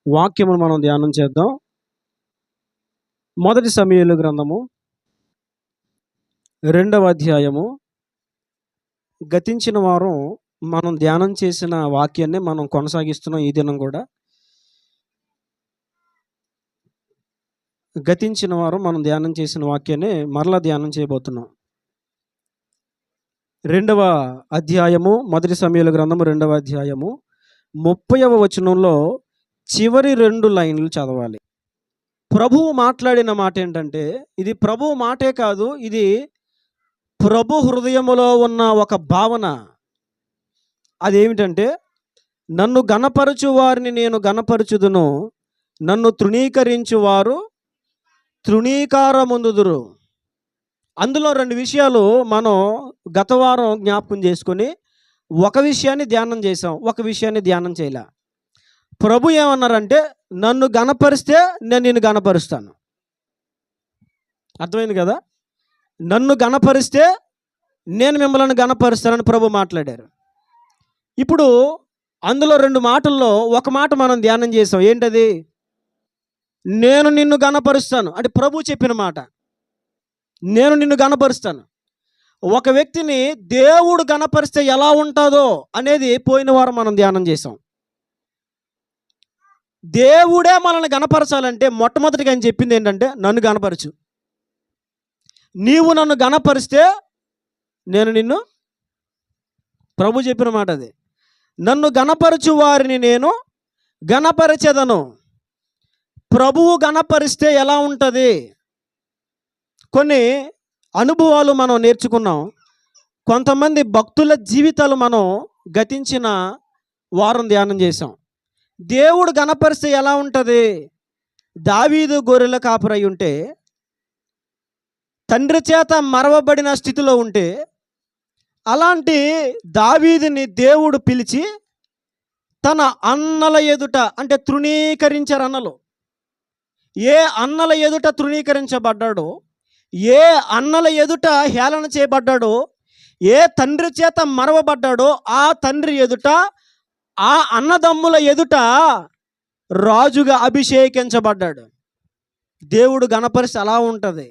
వాక్యమును మనం ధ్యానం చేద్దాం. మొదటి సమూయేలు గ్రంథము 2వ అధ్యాయము. గతించిన వారం మనం ధ్యానం చేసిన వాక్యాన్ని మనం కొనసాగిస్తున్నాం. ఈ దినం కూడా గతించిన వారం మనం ధ్యానం చేసిన వాక్యాన్ని మరలా ధ్యానం చేయబోతున్నాం. 2వ అధ్యాయము, మొదటి సమూయేలు గ్రంథము 2వ అధ్యాయము 30వ వచనంలో చివరి 2 లైన్లు చదవాలి. ప్రభువు మాట్లాడిన మాట ఏంటంటే, ఇది ప్రభువు మాటే కాదు, ఇది ప్రభు హృదయములో ఉన్న ఒక భావన. అదేమిటంటే, నన్ను గణపరచు వారిని నేను గణపరచుదును, నన్ను తృణీకరించు వారు తృణీకారముందుదురు. అందులో 2 విషయాలు మనం గత వారం జ్ఞాపకం చేసుకొని ఒక విషయాన్ని ధ్యానం చేసాం, ఒక విషయాన్ని ధ్యానం చేయలే. ప్రభు ఏమన్నారంటే, నన్ను గణపరిస్తే నేను నిన్ను గణపరుస్తాను. అర్థమైంది కదా? నన్ను గణపరిస్తే నేను మిమ్మల్ని గణపరుస్తానని ప్రభు మాట్లాడారు. ఇప్పుడు అందులో 2 మాటల్లో ఒక మాట మనం ధ్యానం చేసాం. ఏంటది? నేను నిన్ను గణపరుస్తాను అంటే ప్రభు చెప్పిన మాట. నేను నిన్ను గణపరుస్తాను. ఒక వ్యక్తిని దేవుడు గణపరిస్తే ఎలా ఉంటుందో అనేది పోయిన వారం మనం ధ్యానం చేసాం. దేవుడే మనల్ని గణపరచాలంటే మొట్టమొదటిగా ఆయన చెప్పింది ఏంటంటే, నన్ను గణపరచు. నీవు నన్ను గణపరిస్తే నేను నిన్ను, ప్రభు చెప్పిన మాట అది. నన్ను గణపరచు వారిని నేను గణపరచెదను. ప్రభువు గణపరిస్తే ఎలా ఉంటుంది? కొన్ని అనుభవాలు మనం నేర్చుకున్నాం. కొంతమంది భక్తుల జీవితాలు మనం గతించిన వారం ధ్యానం చేసాం. దేవుడు గణపరిస్తే ఎలా ఉంటుంది? దావీదు గొర్రెల కాపరై ఉంటే, తండ్రి చేత మరవబడిన స్థితిలో ఉంటే, అలాంటి దావీదుని దేవుడు పిలిచి తన అన్నల ఎదుట, అంటే తృణీకరించారు అన్నలు. ఏ అన్నల ఎదుట తృణీకరించబడ్డాడో, ఏ అన్నల ఎదుట హేళన చేయబడ్డాడో, ఏ తండ్రి చేత మరవబడ్డాడో ఆ తండ్రి ఎదుట, ఆ అన్నదమ్ముల ఎదుట రాజుగా అభిషేకించబడ్డాడు. దేవుడు గణపరిస్తే అలా ఉంటుంది.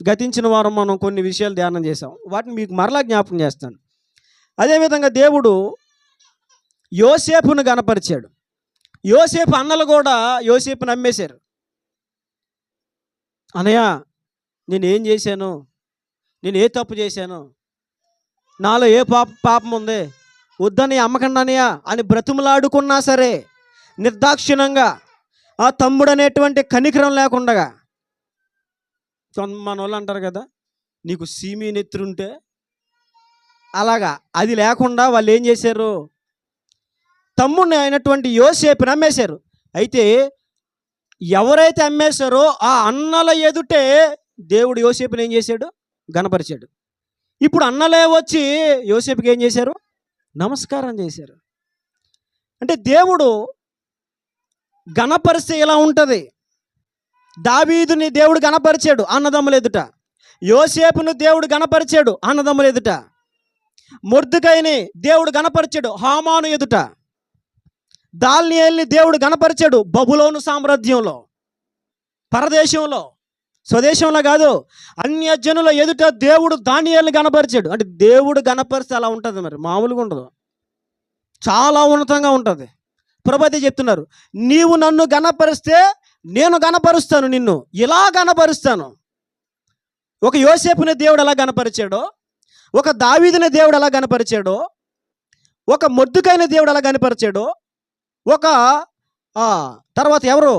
గతించిన వారం మనం కొన్ని విషయాలు ధ్యానం చేసాం. వాటిని మీకు మరలా జ్ఞాపకం చేస్తాను. అదేవిధంగా దేవుడు యోసేపును గణపరిచాడు. యోసేపు అన్నలు కూడా యోసేపును నమ్మేశారు. అన్నయ్య, నేనేం చేశాను? నేను ఏ తప్పు చేశాను? నాలో ఏ పాపం ఉంది? వద్దని అమ్మకండానయ్యా అని బ్రతుములాడుకున్నా సరే, నిర్దాక్షిణంగా, ఆ తమ్ముడు అనేటువంటి కనికరం లేకుండా, మన వాళ్ళు అంటారు కదా, నీకు సీమీ నెత్తురుంటే అలాగా, అది లేకుండా వాళ్ళు ఏం చేశారు? తమ్ముడిని అయినటువంటి యోసేపుని అమ్మేశారు. అయితే ఎవరైతే అమ్మేశారో ఆ అన్నల ఎదుటే దేవుడు యోసేపుని ఏం చేశాడు? గణపరిచాడు. ఇప్పుడు అన్నలే వచ్చి యోసేపుకి ఏం చేశారు? నమస్కారం చేశారు. అంటే దేవుడు గణపరిస్తే ఇలా ఉంటుంది. దావీదుని దేవుడు గణపరిచాడు అన్నదమ్ముల ఎదుట. యోసేపును దేవుడు గణపరిచాడు అన్నదమ్ముల ఎదుట. మొర్దెకైని దేవుడు గణపరిచాడు హామాను ఎదుట. దానియేలుని దేవుడు గణపరిచాడు బబులోను సామ్రాజ్యంలో, పరదేశంలో, స్వదేశంలో కాదు, అన్యజనుల ఎదుట దేవుడు దానియేలుని గణపరిచాడు. అంటే దేవుడు గణపరిస్తే అలా ఉంటుంది. మరి మామూలుగా ఉండదు, చాలా ఉన్నతంగా ఉంటుంది. ప్రభు అయితే చెప్తున్నారు, నీవు నన్ను గణపరిస్తే నేను గణపరుస్తాను, నిన్ను ఇలా గణపరుస్తాను. ఒక యోసేపుని దేవుడు ఎలా గణపరిచాడో, ఒక దావీదుని దేవుడు ఎలా గణపరిచాడో, ఒక మొర్దెకైని దేవుడు ఎలా గణపరిచాడో, ఒక తర్వాత ఎవరు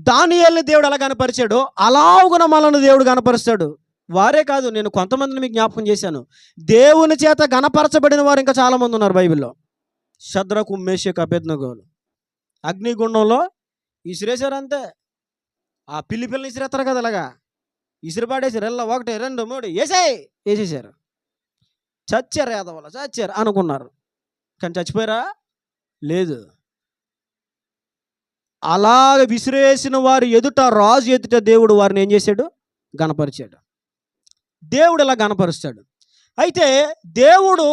దానియేలుని దేవుడు ఎలా గణపరిచాడో అలాగున మనల్ని దేవుడు గణపరుస్తాడు. వారే కాదు, నేను కొంతమందిని మీకు జ్ఞాపకం చేశాను. దేవుని చేత గణపరచబడిన వారు ఇంకా చాలామంది ఉన్నారు బైబిల్లో. షద్రకు, మేషకు, అబేద్నెగోలు అగ్నిగుండంలో ఇసిరేశారు అంతే. ఆ పిల్లిని ఇసిరేస్తారు కదా, అలాగా ఇసిరిపాడేసారు. 1 2 3 వేసేసారు. చచ్చారు, యాదవలు చచ్చారు అనుకున్నారు. కానీ చచ్చిపోయారా? లేదు. అలాగ విసిరేసిన వారి ఎదుట, రాజు ఎదుట దేవుడు వారిని ఏం చేశాడు? గణపరిచాడు. దేవుడు ఇలా గణపరుస్తాడు. అయితే దేవుడు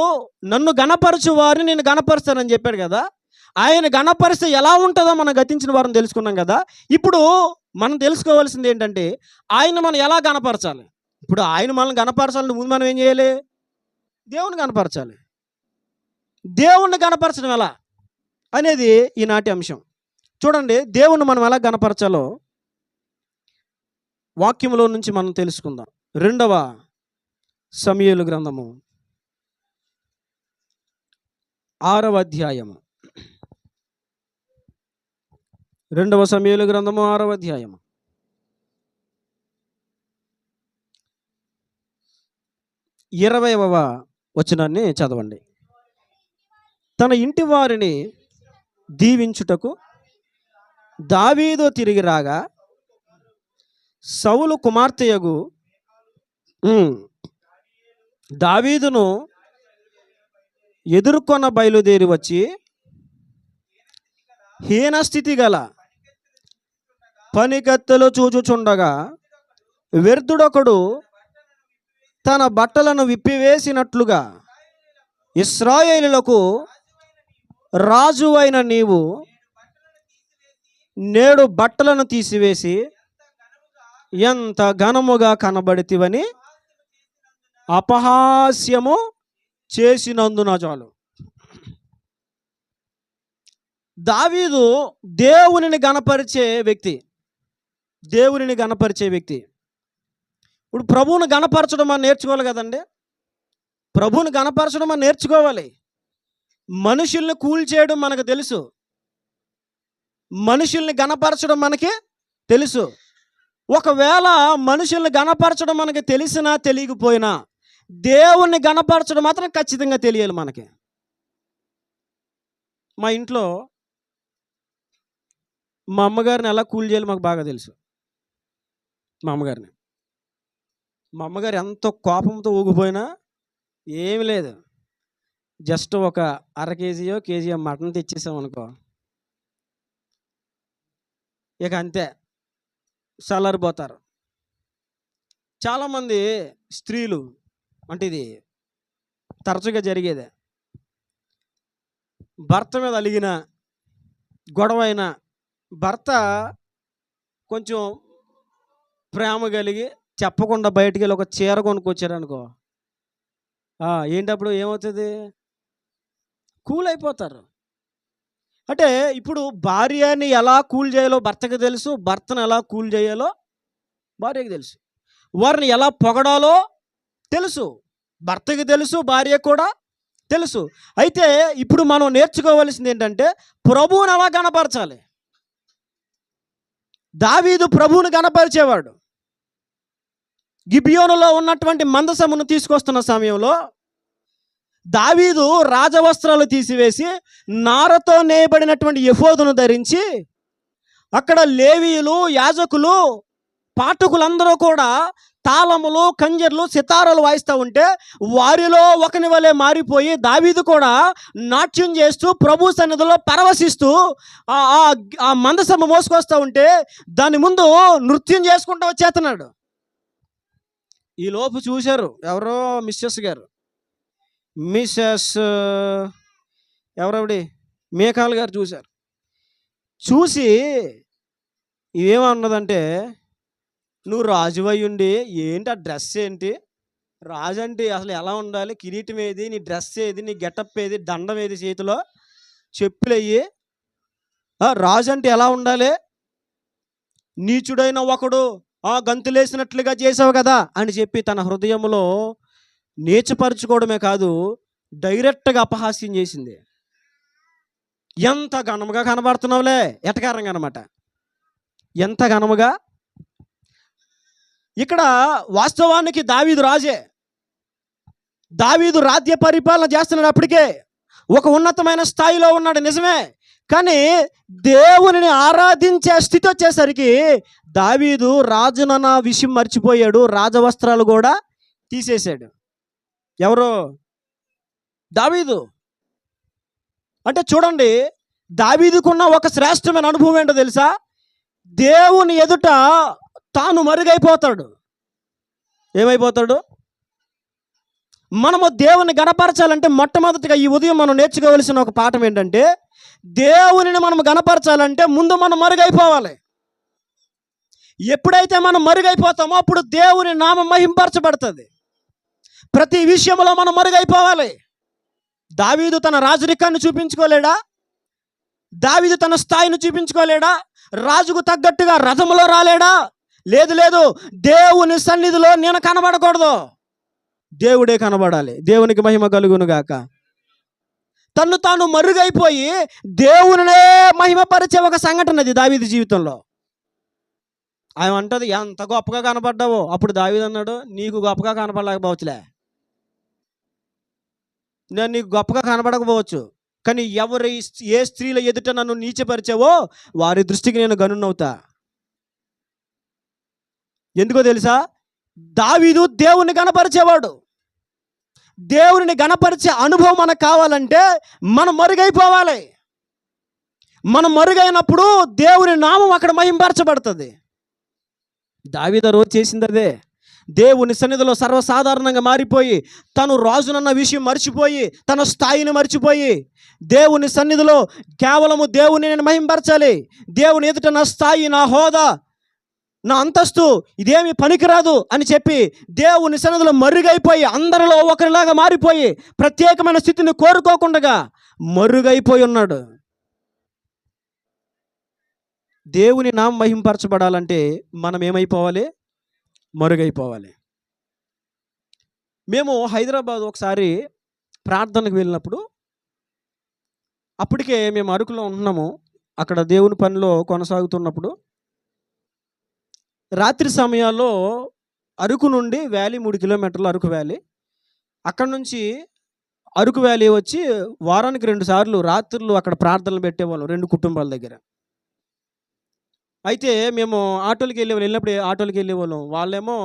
నన్ను గణపరచు వారిని నేను గణపరుస్తానని చెప్పాడు కదా. ఆయన గణపరిస్తే ఎలా ఉంటుందో మనం గతించిన వారం తెలుసుకున్నాం కదా. ఇప్పుడు మనం తెలుసుకోవాల్సింది ఏంటంటే ఆయన మనం ఎలా గణపరచాలి. ఇప్పుడు ఆయన మనల్ని గణపరచాలంటే ముందు మనం ఏం చేయాలి? దేవుని గణపరచాలి. దేవుణ్ణి గణపరచడం ఎలా అనేది ఈనాటి అంశం. చూడండి, దేవుణ్ణి మనం ఎలా గణపరచాలో వాక్యంలో నుంచి మనం తెలుసుకుందాం. 2వ సమూయేలు గ్రంథము 6వ అధ్యాయము. 2వ సమూయేలు గ్రంథము 6వ అధ్యాయము 20వ వచనాన్ని చదవండి. తన ఇంటి వారిని దీవించుటకు దావీదు తిరిగి రాగా సౌలు కుమార్తెయగు దావీదును ఎదుర్కొన్న బయలుదేరి వచ్చి హీనస్థితి గల పనికత్తెలు చూచుచుండగా వ్యర్థుడొకడు తన బట్టలను విప్పివేసినట్లుగా ఇశ్రాయేలులకు రాజు అయిన నీవు నేడు బట్టలను తీసివేసి ఎంత ఘనముగా కనబడితివని అపహాస్యము చేసినందున చాలు. దావీదు దేవునిని గణపరిచే వ్యక్తి. దేవునిని గణపరిచే వ్యక్తి. ఇప్పుడు ప్రభువుని గణపరచడం అని నేర్చుకోవాలి కదండి. ప్రభువుని గణపరచడం అని నేర్చుకోవాలి. మనుషుల్ని కూల్చేయడం మనకు తెలుసు, మనుషుల్ని గణపరచడం మనకి తెలుసు. ఒకవేళ మనుషుల్ని గణపరచడం మనకి తెలిసినా తెలియకపోయినా దేవుణ్ణి గణపరచడం మాత్రం ఖచ్చితంగా తెలియాలి మనకి. మా ఇంట్లో మా అమ్మగారిని ఎలా కూల్ చేయాలి మాకు బాగా తెలుసు. మా అమ్మగారు ఎంతో కోపంతో ఊగిపోయినా ఏమి లేదు, జస్ట్ ఒక అర కేజీయో మటన్ తెచ్చేసాం అనుకో, ఇక అంతే చల్లారిపోతారు. చాలామంది స్త్రీలు అంటే ఇది తరచుగా జరిగేదే, భర్త మీద అలిగిన గొడవ అయినా భర్త కొంచెం ప్రేమ కలిగి చెప్పకుండా బయటికి వెళ్ళి ఒక చీర కొనుక్కొచ్చారనుకో, ఏంటప్పుడు ఏమవుతుంది? కూల్ అయిపోతారు. అంటే ఇప్పుడు భార్యని ఎలా కూల్ చేయాలో భర్తకి తెలుసు, భర్తను ఎలా కూల్ చేయాలో భార్యకి తెలుసు, వారిని ఎలా పొగడాలో తెలుసు, భర్తకి తెలుసు, భార్యకు కూడా తెలుసు. అయితే ఇప్పుడు మనం నేర్చుకోవాల్సింది ఏంటంటే ప్రభువుని ఎలా గణపరచాలి. దావీదు ప్రభువుని గణపరిచేవాడు. గిబియోనులో ఉన్నటువంటి మందసమును తీసుకొస్తున్న సమయంలో దావీదు రాజవస్త్రాలు తీసివేసి నారతో నేయబడినటువంటి ఎఫోదును ధరించి అక్కడ లేవీయులు, యాజకులు, పాఠకులందరూ కూడా తాళములు, కంజర్లు, సితారాలు వాయిస్తూ ఉంటే వారిలో ఒకని వలె మారిపోయి దావీదు కూడా నాట్యం చేస్తూ ప్రభు సన్నిధిలో పరవశిస్తూ ఆ మందసము మోసుకొస్తూ ఉంటే దాని ముందు నృత్యం చేసుకుంటూ వచ్చేస్తున్నాడు. ఈ లోపు చూశారు ఎవరో మిస్సెస్ ఎవరవిడి మేకాల్ గారు చూశారు. చూసి ఏమన్నదంటే, నువ్వు రాజువై ఉండి ఏంటి ఆ డ్రెస్ ఏంటి? రాజు అంటే అసలు ఎలా ఉండాలి? కిరీటం ఏది? నీ డ్రెస్ ఏది? నీ గెటప్ ఏది? దండం ఏది? చేతిలో చెప్పులయ్యి రాజు అంటే ఎలా ఉండాలి? నీచుడైన ఒకడు గంతులేసినట్లుగా చేసావు కదా అని చెప్పి తన హృదయంలో నీచపరుచుకోవడమే కాదు, డైరెక్ట్గా అపహాస్యం చేసింది. ఎంత ఘనముగా కనబడుతున్నావులే, ఎటకారంగా అనమాట. ఎంత ఘనముగా. ఇక్కడ వాస్తవానికి దావీదు రాజే, దావీదు రాజ్య పరిపాలన చేస్తున్నాడు. అప్పటికే ఒక ఉన్నతమైన స్థాయిలో ఉన్నాడు, నిజమే. కానీ దేవునిని ఆరాధించే స్థితి వచ్చేసరికి దావీదు రాజునన్న విషయం మర్చిపోయాడు, రాజవస్త్రాలు కూడా తీసేశాడు. ఎవరు? దావీదు. అంటే చూడండి, దావీదుకున్న ఒక శ్రేష్టమైన అనుభవం ఏంటో తెలుసా? దేవుని ఎదుట తాను మరుగైపోతాడు. ఏమైపోతాడు? మనము దేవుని గణపరచాలంటే మొట్టమొదటిగా ఈ ఉదయం మనం నేర్చుకోవలసిన ఒక పాఠం ఏంటంటే, దేవునిని మనం గణపరచాలంటే ముందు మనం మరుగైపోవాలి. ఎప్పుడైతే మనం మరుగైపోతామో అప్పుడు దేవుని నామం మహింపరచబడుతుంది. ప్రతి విషయంలో మనం మరుగైపోవాలి. దావీదు తన రాజరికాన్ని చూపించుకోలేడా? దావీదు తన స్థాయిని చూపించుకోలేడా? రాజుకు తగ్గట్టుగా రథములో రాలేడా? లేదు లేదు, దేవుని సన్నిధిలో నేను కనబడకూడదు, దేవుడే కనబడాలి. దేవునికి మహిమ కలుగును గాక. తను తాను మరుగైపోయి దేవునినే మహిమపరిచే ఒక సంఘటన అది దావీదు జీవితంలో. ఆయన అంటది, ఎంత గొప్పగా కనపడ్డావో. అప్పుడు దావీదు అన్నాడు, నీకు గొప్పగా కనపడలేకపోవచ్చులే, నేను నీకు గొప్పగా కనపడకపోవచ్చు, కానీ ఏ స్త్రీల ఎదుట నన్ను నీచపరిచావో వారి దృష్టికి నేను గనున్నవుతా. ఎందుకో తెలుసా? దావీదు దేవుని గణపరిచేవాడు. దేవుని గణపరిచే అనుభవం మనకు కావాలంటే మనం మరుగైపోవాలి. మనం మరుగైనప్పుడు దేవుని నామం అక్కడ మహింపరచబడుతుంది. దావీదు రోజు చేసింది అదే. దేవుని సన్నిధిలో సర్వసాధారణంగా మారిపోయి తను రాజునన్న విషయం మర్చిపోయి తన స్థాయిని మర్చిపోయి దేవుని సన్నిధిలో కేవలము దేవుని నేను మహింపరచాలి, దేవుని ఎదుట నా స్థాయి, నా హోదా, నా అంతస్తు ఇదేమి పనికిరాదు అని చెప్పి దేవుని సన్నిధిలో మరుగైపోయి అందరిలో ఒకరిలాగా మారిపోయి ప్రత్యేకమైన స్థితిని కోరుకోకుండా మరుగైపోయి ఉన్నాడు. దేవుని నామం మహింపరచబడాలంటే మనం ఏమైపోవాలి? మరుగైపోవాలి. మేము హైదరాబాద్ ఒకసారి ప్రార్థనకు వెళ్ళినప్పుడు, అప్పటికే మేము అరకులో ఉంటున్నాము, అక్కడ దేవుని పనిలో కొనసాగుతున్నప్పుడు రాత్రి సమయాల్లో అరకు నుండి వ్యాలీ 3 కిలోమీటర్లు, అరకు వ్యాలీ, అక్కడ నుంచి అరకు వ్యాలీ వచ్చి వారానికి 2 సార్లు రాత్రులు అక్కడ ప్రార్థనలు పెట్టేవాళ్ళం 2 కుటుంబాల దగ్గర. అయితే మేము వెళ్ళినప్పుడు ఆటోలకి వెళ్ళేవాళ్ళం. వాళ్ళేమో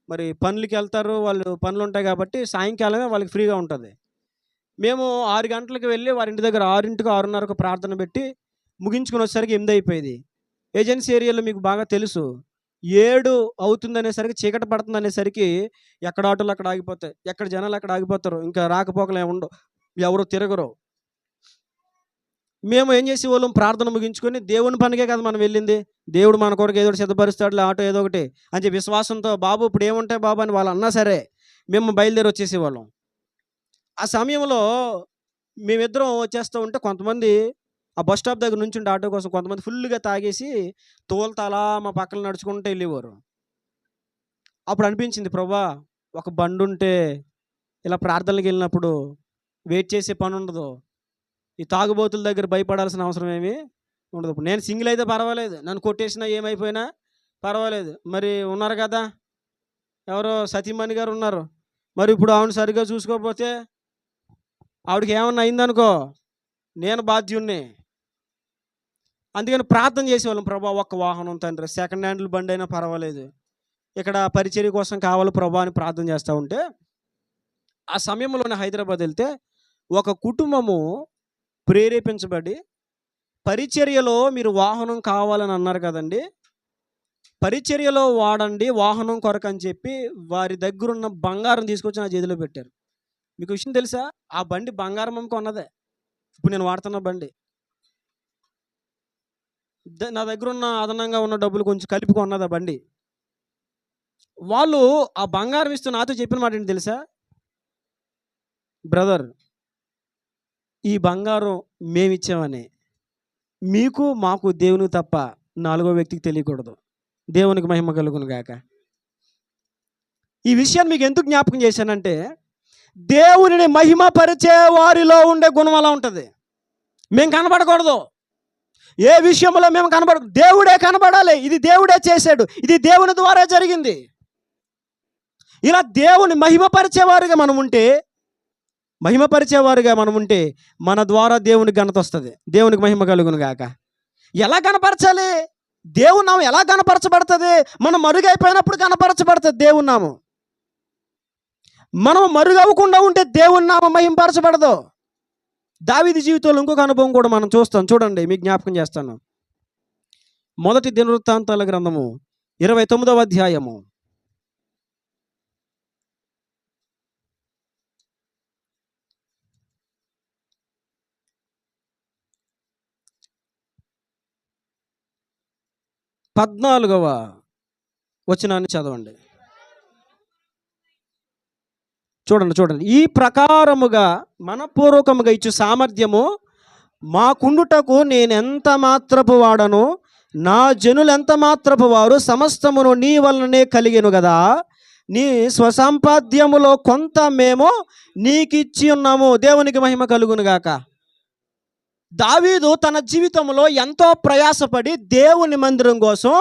మరి పనులకి వెళ్తారు, వాళ్ళు పనులు ఉంటాయి కాబట్టి సాయంకాలమే వాళ్ళకి ఫ్రీగా ఉంటుంది. మేము 6 గంటలకు వెళ్ళి వారి ఇంటి దగ్గర 6కి 6:30కు ప్రార్థన పెట్టి ముగించుకుని వచ్చేసరికి 8 అయిపోయేది. ఏజెన్సీ ఏరియాలో మీకు బాగా తెలుసు, 7 అవుతుందనేసరికి, చీకటి పడుతుందనేసరికి ఎక్కడ ఆటోలు అక్కడ ఆగిపోతాయి, ఎక్కడ జనాలు అక్కడ ఆగిపోతారు, ఇంకా రాకపోకలే ఉండవు, ఎవరు తిరగరు. మేము ఏం చేసేవాళ్ళం, ప్రార్థన ముగించుకొని దేవుని పనికే కదా మనం వెళ్ళింది, దేవుడు మన కొరకు ఏదో ఒకటి సిద్ధపరుస్తాడులే, ఆటో ఏదో ఒకటి అని చెప్పి విశ్వాసంతో, బాబు ఇప్పుడు ఏముంటాయి బాబు అని వాళ్ళు అన్నా సరే మేము బయలుదేరి వచ్చేసేవాళ్ళం. ఆ సమయంలో మేమిద్దరం వచ్చేస్తూ ఉంటే కొంతమంది ఆ బస్ స్టాప్ దగ్గర నుంచి ఉంటే ఆటో కోసం కొంతమంది ఫుల్గా తాగేసి తోలుతా అలా మా పక్కన నడుచుకుంటూ వెళ్ళేవారు. అప్పుడు అనిపించింది, ప్రభా ఒక బండి ఉంటే ఇలా ప్రార్థనలకు వెళ్ళినప్పుడు వెయిట్ చేసే పని ఉండదు, ఈ తాగుబోతుల దగ్గర భయపడాల్సిన అవసరం ఏమీ ఉండదు. ఇప్పుడు నేను సింగిల్ అయితే పర్వాలేదు, నన్ను కొట్టేసినా ఏమైపోయినా పర్వాలేదు, మరి ఉన్నారు కదా ఎవరో సతీమణి గారు ఉన్నారు, మరి ఇప్పుడు ఆవిడ సరిగ్గా చూసుకోకపోతే ఆవిడకి ఏమన్నా అయిందనుకో నేను బాధ్యుణ్ణి. అందుకని ప్రార్థన చేసేవాళ్ళం, ప్రభా ఒక్క వాహనం తండ్రి, సెకండ్ హ్యాండ్ల బండి అయినా పర్వాలేదు, ఇక్కడ పరిచర్య కోసం కావాలి ప్రభా అని ప్రార్థన చేస్తూ ఉంటే, ఆ సమయంలోనే హైదరాబాద్ వెళ్తే ఒక కుటుంబము ప్రేరేపించబడి, పరిచర్యలో మీరు వాహనం కావాలని అన్నారు కదండి, పరిచర్యలో వాడండి వాహనం కొరకు అని చెప్పి వారి దగ్గర ఉన్న బంగారం తీసుకొచ్చి నా చేతిలో పెట్టారు. మీకు విషయం తెలుసా? ఆ బండి బంగారం అమ్ముకు ఉన్నదే, ఇప్పుడు నేను వాడుతున్న బండి. నా దగ్గర ఉన్న అదనంగా ఉన్న డబ్బులు కొంచెం కలిపి కొన్నది ఆ బండి. వాళ్ళు ఆ బంగారం ఇస్తూ నాతో చెప్పిన మాట ఏంటి తెలుసా? బ్రదర్, ఈ బంగారం మేమిచ్చామని మీకు మాకు దేవునికి తప్ప 4వ వ్యక్తికి తెలియకూడదు. దేవునికి మహిమ కలుగును గాక. ఈ విషయాన్ని మీకు ఎందుకు జ్ఞాపకం చేశానంటే, దేవునిని మహిమపరిచే వారిలో ఉండే గుణం అలా ఉంటుంది. మేము కనబడకూడదు, ఏ విషయంలో మేము దేవుడే కనబడాలి, ఇది దేవుడే చేశాడు, ఇది దేవుని ద్వారా జరిగింది. ఇలా దేవుని మహిమపరిచేవారుగా మనం ఉంటే మన ద్వారా దేవునికి ఘనత వస్తుంది. దేవునికి మహిమ కలుగును గాక. ఎలా కనపరచాలి? దేవుని నామం ఎలా కనపరచబడుతుంది? మనం మరుగైపోయినప్పుడు కనపరచబడుతుంది దేవుని నామం. మనం మరుగవ్వకుండా ఉంటే దేవుని నామం మహింపరచబడదు. దావీదు జీవితంలో ఇంకొక అనుభవం కూడా మనం చూస్తాం. చూడండి, మీకు జ్ఞాపకం చేస్తాను. 1 దినవృత్తాంతాల గ్రంథము 29వ అధ్యాయము 14వ వచనాన్ని చదవండి. చూడండి. ఈ ప్రకారముగా మనపూర్వకముగా ఇచ్చు సామర్థ్యము మాకుండుటకు నేనెంత మాత్రపు వాడను, నా జనులెంత మాత్రపు వారు, సమస్తమును నీ వలననే కలిగెను గదా. నీ స్వసంపాద్యములో కొంత మేము నీకిచ్చి ఉన్నాము. దేవునికి మహిమ కలుగును గాక. దావీదు తన జీవితంలో ఎంతో ప్రయాసపడి దేవుని మందిరం కోసం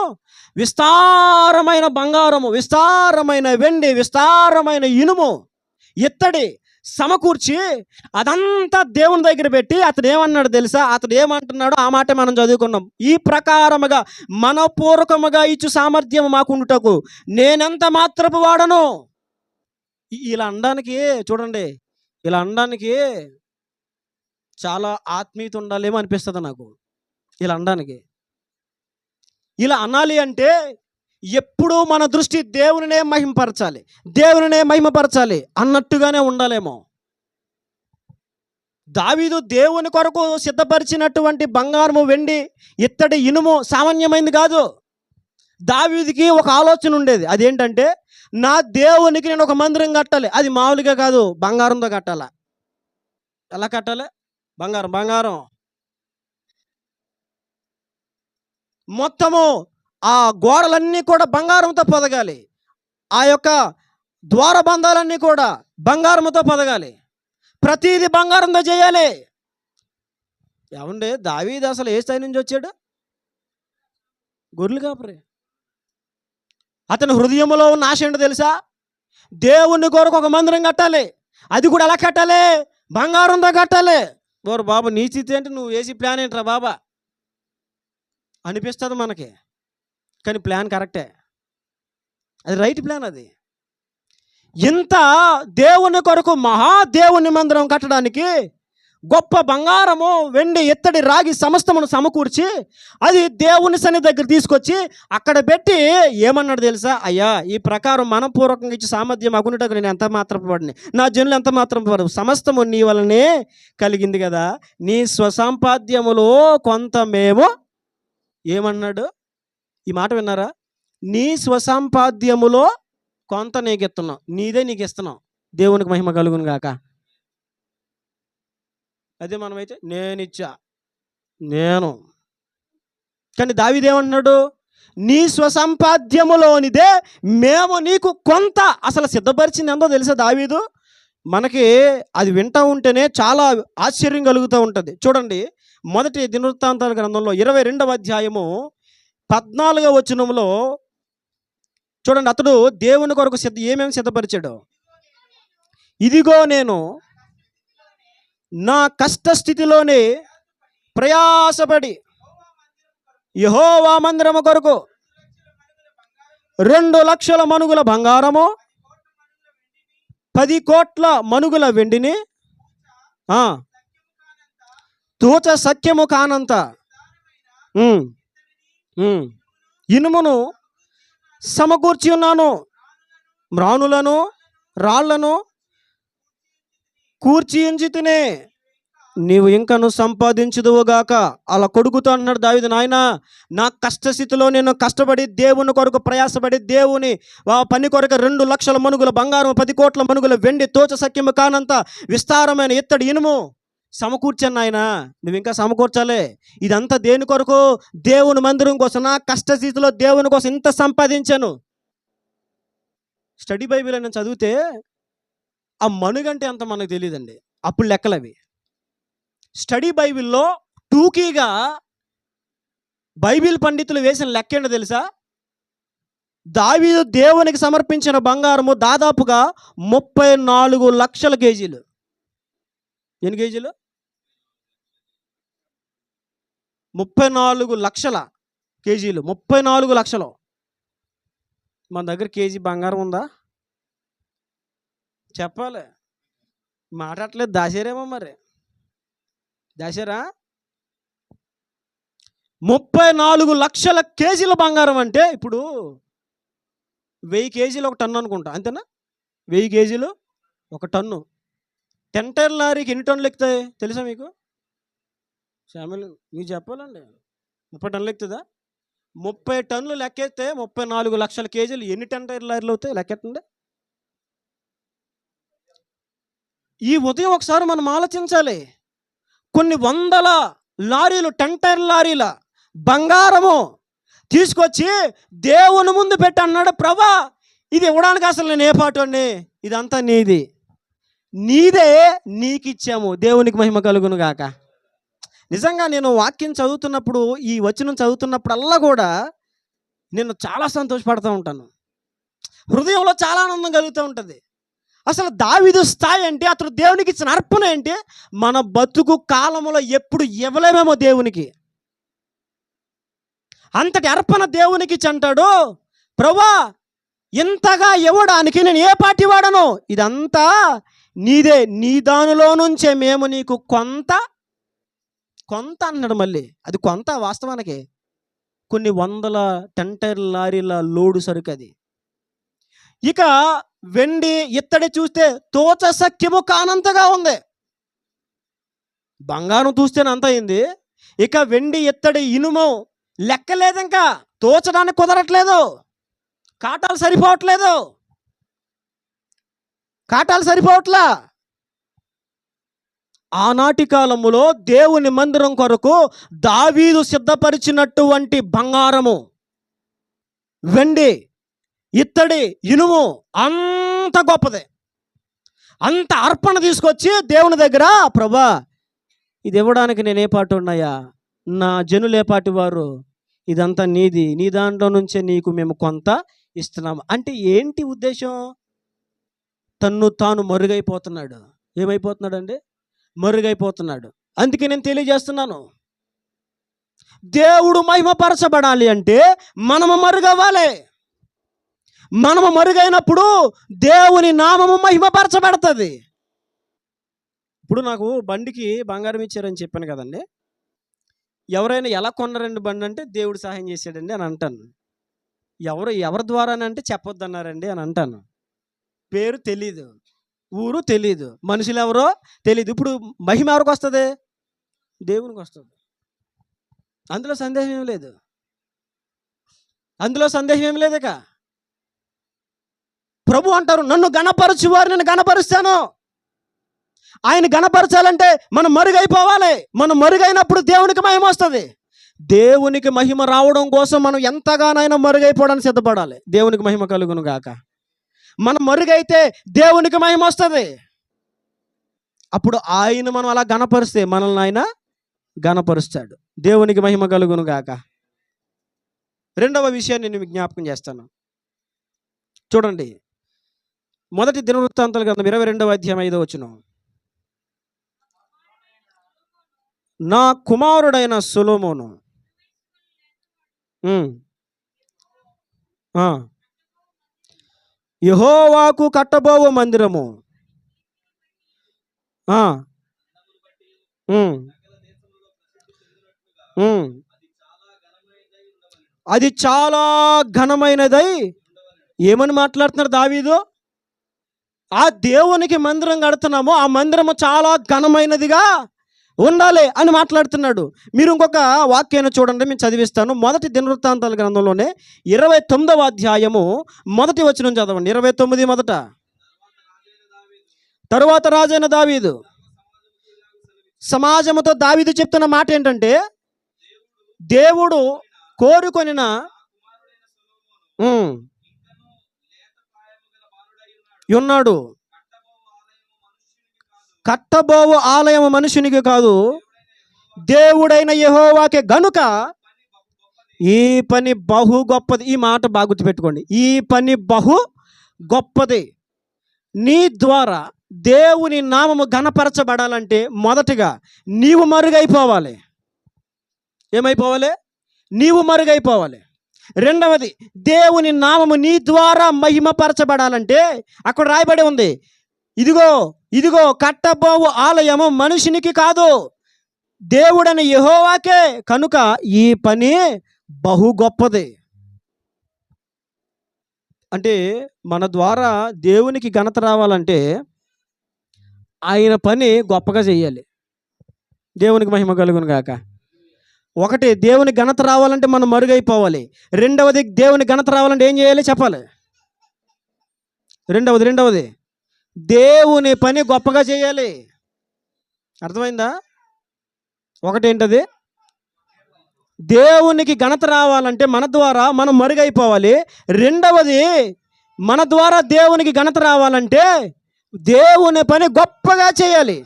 విస్తారమైన బంగారము, విస్తారమైన వెండి, విస్తారమైన ఇనుము, ఇత్తడి సమకూర్చి అదంతా దేవుని దగ్గర పెట్టి అతడు ఏమన్నాడు తెలుసా? అతడు ఏమంటున్నాడో ఆ మాట మనం చదువుకున్నాం. ఈ ప్రకారముగా మనపూర్వకముగా ఇచ్చు సామర్థ్యం మాకుండుటకు నేనెంత మాత్రపు వాడను. ఇలా అనడానికి చూడండి, ఇలా అనడానికి చాలా ఆత్మీయత ఉండాలేమో అనిపిస్తుంది నాకు. ఇలా అనడానికి, ఇలా అనాలి అంటే ఎప్పుడూ మన దృష్టి దేవునినే మహిమపరచాలి అన్నట్టుగానే ఉండాలేమో. దావీదు దేవుని కొరకు సిద్ధపరిచినటువంటి బంగారము, వెండి, ఇత్తడి, ఇనుము సామాన్యమైనది కాదు. దావీదుకి ఒక ఆలోచన ఉండేది. అదేంటంటే, నా దేవునికి నేను ఒక మందిరం కట్టాలి. అది మామూలుగా కాదు, బంగారంతో కట్టాల. ఎలా కట్టాలి? బంగారం మొత్తము ఆ గోడలన్నీ కూడా బంగారంతో పొదగాలి. ఆ యొక్క ద్వారబంధాలన్నీ కూడా బంగారంతో పొదగాలి. ప్రతిదీ బంగారంతో చేయాలి. ఏమండి, దావీదు అసలు ఏ స్థాయి నుంచి వచ్చాడు? గొర్రెలు కాపరి. అతని హృదయంలో ఉన్న ఆశ ఏంటో తెలుసా? దేవుని కొరకు ఒక మందిరం కట్టాలి. అది కూడా ఎలా కట్టాలి? బంగారంతో కట్టాలి. ఓరు బాబు, నీ స్థితి అంటే నువ్వు వేసి ప్లాన్ ఏంట్రా బాబా అనిపిస్తుంది మనకి. కానీ ప్లాన్ కరెక్టే, అది రైట్ ప్లాన్. అది ఇంత దేవుని కొరకు మహాదేవుని మందిరం కట్టడానికి గొప్ప బంగారము, వెండి, ఇత్తడి, రాగి సమస్తమును సమకూర్చి అది దేవుని సన్నిధి దగ్గర తీసుకొచ్చి అక్కడ పెట్టి ఏమన్నాడు తెలుసా? అయ్యా, ఈ ప్రకారం మనపూర్వకంగా ఇచ్చి సామర్థ్యం అగునుటకు నేను ఎంత మాత్రం పడిని, నా జనులు ఎంత మాత్రం పడు, సమస్తము నీ వలనే కలిగింది కదా. నీ స్వసంపాద్యములో కొంత మేము, ఏమన్నాడు? ఈ మాట విన్నారా? నీ స్వసంపాద్యములో కొంత నీకు ఇస్తున్నాం, నీదే నీకు ఇస్తున్నాం. దేవునికి మహిమ కలుగును గాక. అదే మనమైతే నేను. కానీ దావీదు ఏమంటున్నాడు? నీ స్వసంపాద్యములోనిదే మేము నీకు కొంత అసలు సిద్ధపరిచింది ఎంతో తెలుసా దావీదు? మనకి అది వింటూ ఉంటేనే చాలా ఆశ్చర్యం కలుగుతూ ఉంటుంది. చూడండి, మొదటి దినవృత్తాంతాల గ్రంథంలో 22వ అధ్యాయము 14వ వచనంలో చూడండి, అతడు దేవుని కొరకు ఏమేమి సిద్ధపరిచాడు? ఇదిగో నేను నా కష్టస్థితిలోనే ప్రయాసపడి యెహోవా మందిరము కొరకు 2 లక్షల మణుగుల బంగారము, 10 కోట్ల మణుగుల వెండిని, తూచ సఖ్యము కానంత ఇనుమును సమకూర్చి ఉన్నాను. మ్రాణులను, రాళ్లను కూర్చి ఉంచితినే, నీవు ఇంకను సంపాదించుదువుగాక. అలా కొడుకుతో అంటున్నాడు దావీదు, నాయన, నా కష్టస్థితిలో నేను కష్టపడి దేవుని కొరకు ప్రయాసపడి దేవుని పని కొరకు 2 లక్షల మణుగుల బంగారం, 10 కోట్ల మణుగుల వెండి, తోచ సఖ్యము కానంత విస్తారమైన ఇత్తడి, ఇనుము సమకూర్చాను. ఆయన, నువ్వు ఇంకా సమకూర్చాలి. ఇదంతా దేని కొరకు? దేవుని మందిరం కోసం. నా కష్టస్థితిలో దేవుని కోసం ఇంత సంపాదించాను. స్టడీ బైబిల్ అని చదివితే ఆ మణుగంటే అంత మనకు తెలియదండి. అప్పుడు లెక్కలు అవి. స్టడీ బైబిల్లో టూకీగా బైబిల్ పండితులు వేసిన లెక్క ఏంటో తెలుసా? దావీదు దేవునికి సమర్పించిన బంగారము దాదాపుగా 34 లక్షల కేజీలు. ఎన్ని కేజీలు? 34 లక్షల కేజీలు. 34 లక్షలు. మన దగ్గర కేజీ బంగారం ఉందా? చెప్పాలి. మాట్లాడలేదు. దాచారేమో, మరి దాచారా? 34 లక్షల కేజీల బంగారం అంటే ఇప్పుడు 1000 కేజీలు ఒక టన్ను అనుకుంటా, అంతేనా? 1000 కేజీలు ఒక టన్ను. 10 టన్ లారీకి ఎన్ని టన్నులు ఎక్కుతాయి తెలుసా మీకు? శామ్యుల్, మీకు చెప్పాలండి. 30 టన్నులు ఎక్కుతుందా? 30 టన్నులు లెక్కేస్తే 34 లక్షల కేజీలు ఎన్ని టెండర్ లారీలు అవుతాయి లెక్కెట్టండి. ఈ ఉదయం ఒకసారి మనం ఆలోచించాలి. కొన్ని వందల లారీలు, టెంటర్ లారీల బంగారము తీసుకొచ్చి దేవుని ముందు పెట్టి అన్నాడు, ప్రభా ఇది ఇవ్వడానికి అసలు నేను ఏ పాటోని, ఇదంతా నీది, నీదే, నీకిచ్చాము, దేవునికి మహిమ కలుగును గాక. నిజంగా నేను వాక్యం చదువుతున్నప్పుడు, ఈ వచనం చదువుతున్నప్పుడల్లా కూడా నేను చాలా సంతోషపడుతూ ఉంటాను. హృదయంలో చాలా ఆనందం కలుగుతూ ఉంటుంది. అసలు దావీదు స్థాయి ఏంటి, అతడు దేవునికి ఇచ్చిన అర్పణ ఏంటి, మన బతుకు కాలంలో ఎప్పుడు ఇవ్వలేమేమో దేవునికి. అంతటి అర్పణ దేవునికి ఇచ్చి అంటాడు, ప్రభువా ఇంతగా ఇవ్వడానికి నేను ఏ పార్టీ వాడను, ఇదంతా నీదే, నీ దానిలో నుంచే మేము నీకు కొంత అన్నాడు. మళ్ళీ అది కొంత వాస్తవానికి కొన్ని వందల టెంటర్ లారీల లోడు సరుకు అది. ఇక వెండి ఇత్తడి చూస్తే తోచ సఖ్యము కానంతగా ఉంది. బంగారం చూస్తేనే అంత అయింది, ఇక వెండి ఇత్తడి ఇనుము లెక్కలేదు, ఇంకా తోచడానికి కుదరట్లేదు, కాటాలు సరిపోవట్లా. ఆనాటి కాలములో దేవుని మందిరం కొరకు దావీదు సిద్ధపరిచినటువంటి బంగారము, వెండి, ఇత్తడి, ఇనుము అంత గొప్పదే. అంత అర్పణ తీసుకొచ్చి దేవుని దగ్గర, ప్రభా ఇది ఇవ్వడానికి నేను ఏ పాటు ఉన్నాయా, నా జనులు ఏ పాటి వారు, ఇదంతా నీది, నీ దాంట్లో నుంచే నీకు మేము కొంత ఇస్తున్నాము. అంటే ఏంటి ఉద్దేశం? తన్ను తాను మరుగైపోతున్నాడు. ఏమైపోతున్నాడు అండి? మరుగైపోతున్నాడు. అందుకే నేను తెలియజేస్తున్నాను, దేవుడు మహిమపరచబడాలి అంటే మనము మరుగవ్వాలి. మనము మరుగైనప్పుడు దేవుని నామము మహిమపరచబడుతుంది. ఇప్పుడు నాకు బండికి బంగారం ఇచ్చారని చెప్పాను కదండి. ఎవరైనా ఎలా కొన్నారండి బండి అంటే, దేవుడు సహాయం చేశాడండి అని అంటాను. ఎవరి ద్వారానంటే చెప్పొద్దన్నారండి అని అంటాను. పేరు తెలీదు, ఊరు తెలీదు, మనుషులు ఎవరో తెలీదు. ఇప్పుడు మహిమ ఎవరికి వస్తుంది? దేవునికి వస్తుంది. అందులో సందేహం ఏం లేదు. ఇక ప్రభు అంటారు, నన్ను గణపరచు వారు నేను గణపరుస్తాను. ఆయన గణపరచాలంటే మనం మరుగైపోవాలి. మనం మరుగైనప్పుడు దేవునికి మహిమ వస్తుంది. దేవునికి మహిమ రావడం కోసం మనం ఎంతగానైనా మరుగైపోవడానికి సిద్ధపడాలి. దేవునికి మహిమ కలుగును గాక. మనం మరుగైతే దేవునికి మహిమ వస్తుంది. అప్పుడు ఆయన మనం అలా గణపరిస్తే మనల్ని ఆయన గణపరుస్తాడు. దేవునికి మహిమ కలుగును గాక. రెండవ విషయాన్ని నేను జ్ఞాపకం చేస్తాను. చూడండి, మొదటి దినవృత్తాంతాల గ్రంథం 22వ అధ్యాయం 5వ వచనం. నా కుమారుడైన సొలొమోను యెహోవాకు కట్టబోవు మందిరము అది చాలా ఘనమైనదై, ఏమని మాట్లాడుతున్నారు దావీదు? ఆ దేవునికి మందిరం కడుతున్నాము, ఆ మందిరము చాలా ఘనమైనదిగా ఉండాలి అని మాట్లాడుతున్నాడు. మీరు ఇంకొక వాక్యాన్ని చూడండి, నేను చదివిస్తాను. మొదటి దినవృత్తాంతాల గ్రంథంలోనే 29వ అధ్యాయము 1వ వచనం చదవండి. 29 మొదట. తరువాత రాజైన దావీదు సమాజముతో దావీదు చెప్తున్న మాట ఏంటంటే, దేవుడు కోరుకొనిన ఉన్నాడు, కట్టబోవు ఆలయం మనుషునికి కాదు, దేవుడైన యెహోవాకే గనుక ఈ పని బహు గొప్పది. ఈ మాట బాగా గుర్తుపెట్టుకోండి, ఈ పని బహు గొప్పది. నీ ద్వారా దేవుని నామము ఘనపరచబడాలంటే మొదటిగా నీవు మరుగైపోవాలి. ఏమైపోవాలి? నీవు మరుగైపోవాలి. రెండవది, దేవుని నామము నీ ద్వారా మహిమపరచబడాలంటే అక్కడ రాయబడి ఉంది, ఇదిగో కట్టబోవు ఆలయము మనుషునికి కాదు, దేవుడని యెహోవాకే, కనుక ఈ పని బహు గొప్పది. అంటే మన ద్వారా దేవునికి ఘనత రావాలంటే ఆయన పని గొప్పగా చేయాలి. దేవునికి మహిమ కలుగును గాక. ఒకటి, దేవుని ఘనత రావాలంటే మనం మరుగైపోవాలి. రెండవది, దేవుని ఘనత రావాలంటే ఏం చేయాలి చెప్పాలి. రెండవది దేవుని పని గొప్పగా చేయాలి. అర్థమైందా? ఒకటేంటది? దేవునికి ఘనత రావాలంటే మన ద్వారా మనం మరుగైపోవాలి. రెండవది, మన ద్వారా దేవునికి ఘనత రావాలంటే దేవుని పని గొప్పగా చేయాలి.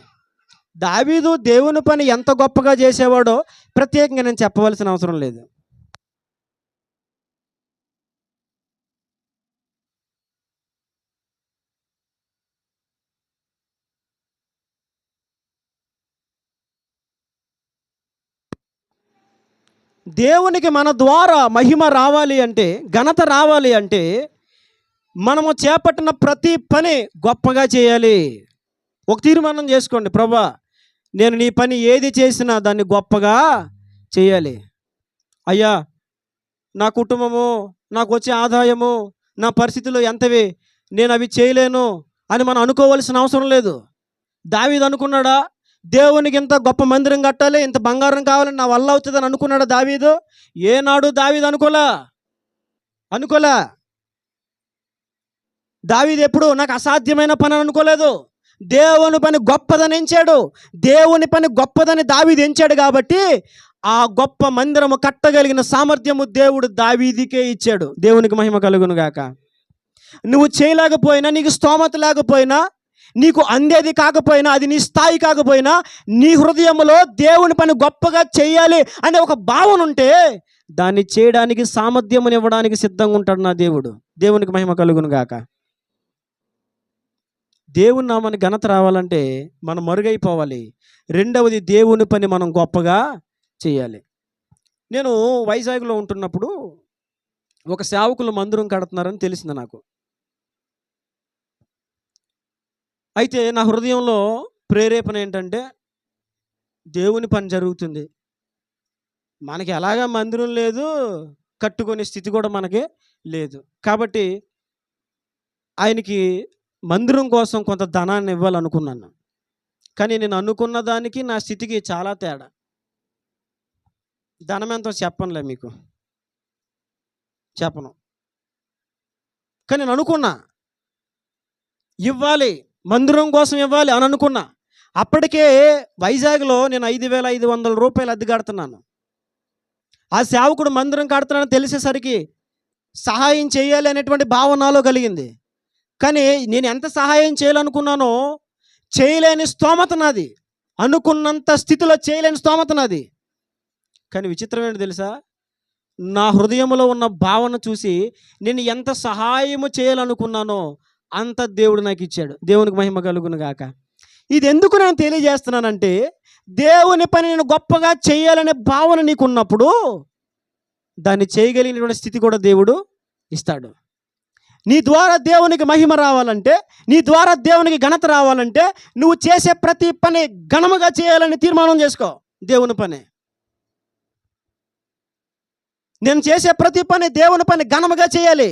దావీదు దేవుని పని ఎంత గొప్పగా చేసేవాడో ప్రత్యేకంగా నేను చెప్పవలసిన అవసరం లేదు. దేవునికి మన ద్వారా మహిమ రావాలి అంటే, ఘనత రావాలి అంటే, మనము చేపట్టిన ప్రతి పని గొప్పగా చేయాలి. ఒక తీర్మానం చేసుకోండి, ప్రభా నేను నీ పని ఏది చేసినా దాన్ని గొప్పగా చేయాలి. అయ్యా, నా కుటుంబము, నాకు వచ్చే ఆదాయము, నా పరిస్థితులు ఎంతవి, నేను అవి చేయలేను అని మనం అనుకోవాల్సిన అవసరం లేదు. దావీదు అనుకున్నాడా దేవునికి ఇంత గొప్ప మందిరం కట్టాలి, ఇంత బంగారం కావాలని నా వల్ల అవుతుందని అనుకున్నాడా దావీదు? ఏనాడు దావీదు అనుకోలా. దావీదు ఎప్పుడు నాకు అసాధ్యమైన పని అని అనుకోలేదు. దేవుని పని గొప్పదని ఎంచాడు. దేవుని పని గొప్పదని దావీదు ఎంచాడు కాబట్టి ఆ గొప్ప మందిరము కట్టగలిగిన సామర్థ్యము దేవుడు దావీదుకే ఇచ్చాడు. దేవునికి మహిమ కలుగును గాక. నువ్వు చేయలేకపోయినా, నీకు స్తోమత లేకపోయినా, నీకు అందేది కాకపోయినా, అది నీ స్థాయి కాకపోయినా, నీ హృదయంలో దేవుని పని గొప్పగా చేయాలి అనే ఒక భావన ఉంటే దాన్ని చేయడానికి సామర్థ్యముని ఇవ్వడానికి సిద్ధంగా ఉంటాడు నా దేవుడు. దేవునికి మహిమ కలుగును గాక. దేవుని నామానికి ఘనత రావాలంటే మనం మరుగైపోవాలి. రెండవది, దేవుని పని మనం గొప్పగా చేయాలి. నేను వైజాగ్లో ఉంటున్నప్పుడు ఒక సేవకులు మందిరం కడుతున్నారని తెలిసింది నాకు. అయితే నా హృదయంలో ప్రేరేపణ ఏంటంటే, దేవుని పని జరుగుతుంది, మనకి ఎలాగా మందిరం లేదు, కట్టుకునే స్థితి కూడా మనకి లేదు, కాబట్టి ఆయనకి మందిరం కోసం కొంత ధనాన్ని ఇవ్వాలనుకున్నాను. కానీ నేను అనుకున్న దానికి నా స్థితికి చాలా తేడా. ధనం ఎంతో చెప్పనులే మీకు, చెప్పను. కానీ నేను అనుకున్నా ఇవ్వాలి, మందిరం కోసం ఇవ్వాలి అని అనుకున్నా. అప్పటికే వైజాగ్లో నేను 5,500 రూపాయలు అద్దె కడుతున్నాను. ఆ సేవకుడు మందిరం కడుతున్నానని తెలిసేసరికి సహాయం చేయాలి అనేటువంటి భావన నాలో కలిగింది. కానీ నేను ఎంత సహాయం చేయాలనుకున్నానో చేయలేని స్తోమత నాది, అనుకున్నంత స్థితిలో చేయలేని స్తోమత నాది. కానీ విచిత్రం ఏంటి తెలుసా? నా హృదయంలో ఉన్న భావన చూసి నేను ఎంత సహాయము చేయాలనుకున్నానో అంత దేవుడు నాకు ఇచ్చాడు. దేవునికి మహిమ కలుగును గాక. ఇది ఎందుకు నేను తెలియజేస్తున్నానంటే, దేవుని పని నేను గొప్పగా చేయాలనే భావన నీకున్నప్పుడు దాన్ని చేయగలిగినటువంటి స్థితి కూడా దేవుడు ఇస్తాడు. నీ ద్వారా దేవునికి మహిమ రావాలంటే, నీ ద్వారా దేవునికి ఘనత రావాలంటే నువ్వు చేసే ప్రతి పని ఘనముగా చేయాలని తీర్మానం చేసుకో. దేవుని పని, నేను చేసే ప్రతి పని దేవుని పని ఘనముగా చేయాలి.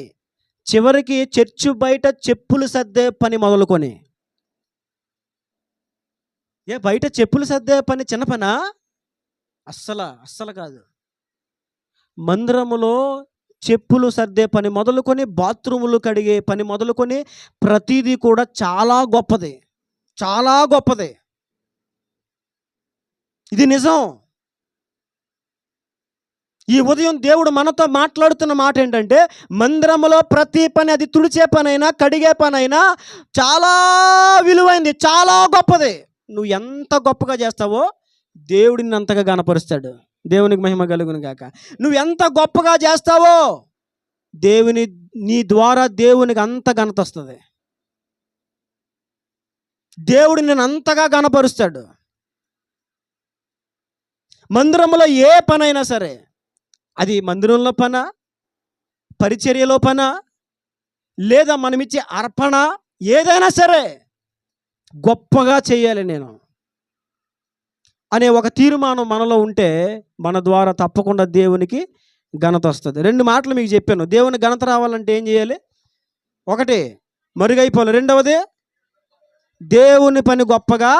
చివరికి చర్చు బయట చెప్పులు సర్దే పని మొదలుకొని, బయట చెప్పులు సర్దే పని చిన్న పనా? అస్సలు కాదు. మందిరములో చెప్పులు సర్దే పని మొదలుకొని, బాత్రూములు కడిగే పని మొదలుకొని ప్రతిదీ కూడా చాలా గొప్పది, చాలా గొప్పది. ఇది నిజం. ఈ ఉదయం దేవుడు మనతో మాట్లాడుతున్న మాట ఏంటంటే, మందిరములో ప్రతి పని, అది తుడిచే పనైనా కడిగే పనైనా చాలా విలువైంది, చాలా గొప్పది. నువ్వు ఎంత గొప్పగా చేస్తావో దేవుడిని అంతగా గణపరుస్తాడు. దేవునికి మహిమ కలుగును గాక. నువ్వు ఎంత గొప్పగా చేస్తావో నీ ద్వారా దేవునికి అంత ఘనత వస్తుంది. దేవుడు నిన్ను అంతగా గణపరుస్తాడు. మందిరంలో ఏ పనైనా సరే, అది మందిరంలో పనా, పరిచర్యలో పనా, లేదా మనమిచ్చే అర్పణ, ఏదైనా సరే గొప్పగా చేయాలి నేను అనే ఒక తీర్మానం మనలో ఉంటే మన ద్వారా తప్పకుండా దేవునికి ఘనత వస్తుంది. 2 మాటలు మీకు చెప్పాను. దేవుని ఘనత రావాలంటే ఏం చేయాలి? ఒకటి, మరుగైపోవాలి. రెండవది, దేవుని పని గొప్పగా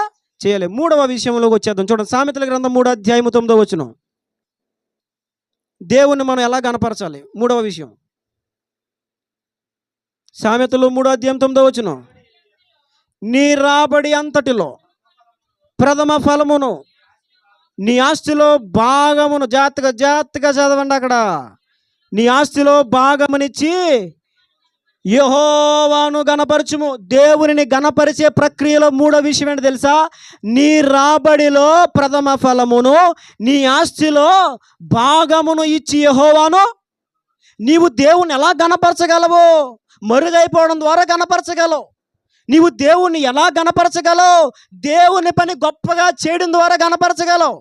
చేయాలి. 3వ విషయంలోకి వచ్చేద్దాం. చూడండి, సామెతల గ్రంథం 3వ అధ్యాయం 9వ వచనం. దేవుణ్ణి మనం ఎలా గణపరచాలి? మూడవ విషయం, సామెతలు 3:9 నీ రాబడి అంతటిలో ప్రథమ ఫలమును, నీ ఆస్తిలో భాగమును, జాగ్రత్తగా చదవండి అక్కడ, నీ ఆస్తిలో భాగమునిచ్చి యెహోవాను గణపరచుము. దేవునిని గణపరిచే ప్రక్రియలో మూడో విషయం ఏంటి తెలుసా? నీ రాబడిలో ప్రథమ ఫలమును, నీ ఆస్తిలో భాగమును ఇచ్చి యెహోవాను. నీవు దేవుని ఎలా గణపరచగలవు? మరుగైపోవడం ద్వారా గణపరచగలవు. నీవు దేవుణ్ణి ఎలా గణపరచగలవు? దేవుని పని గొప్పగా చేయడం ద్వారా గణపరచగలవు.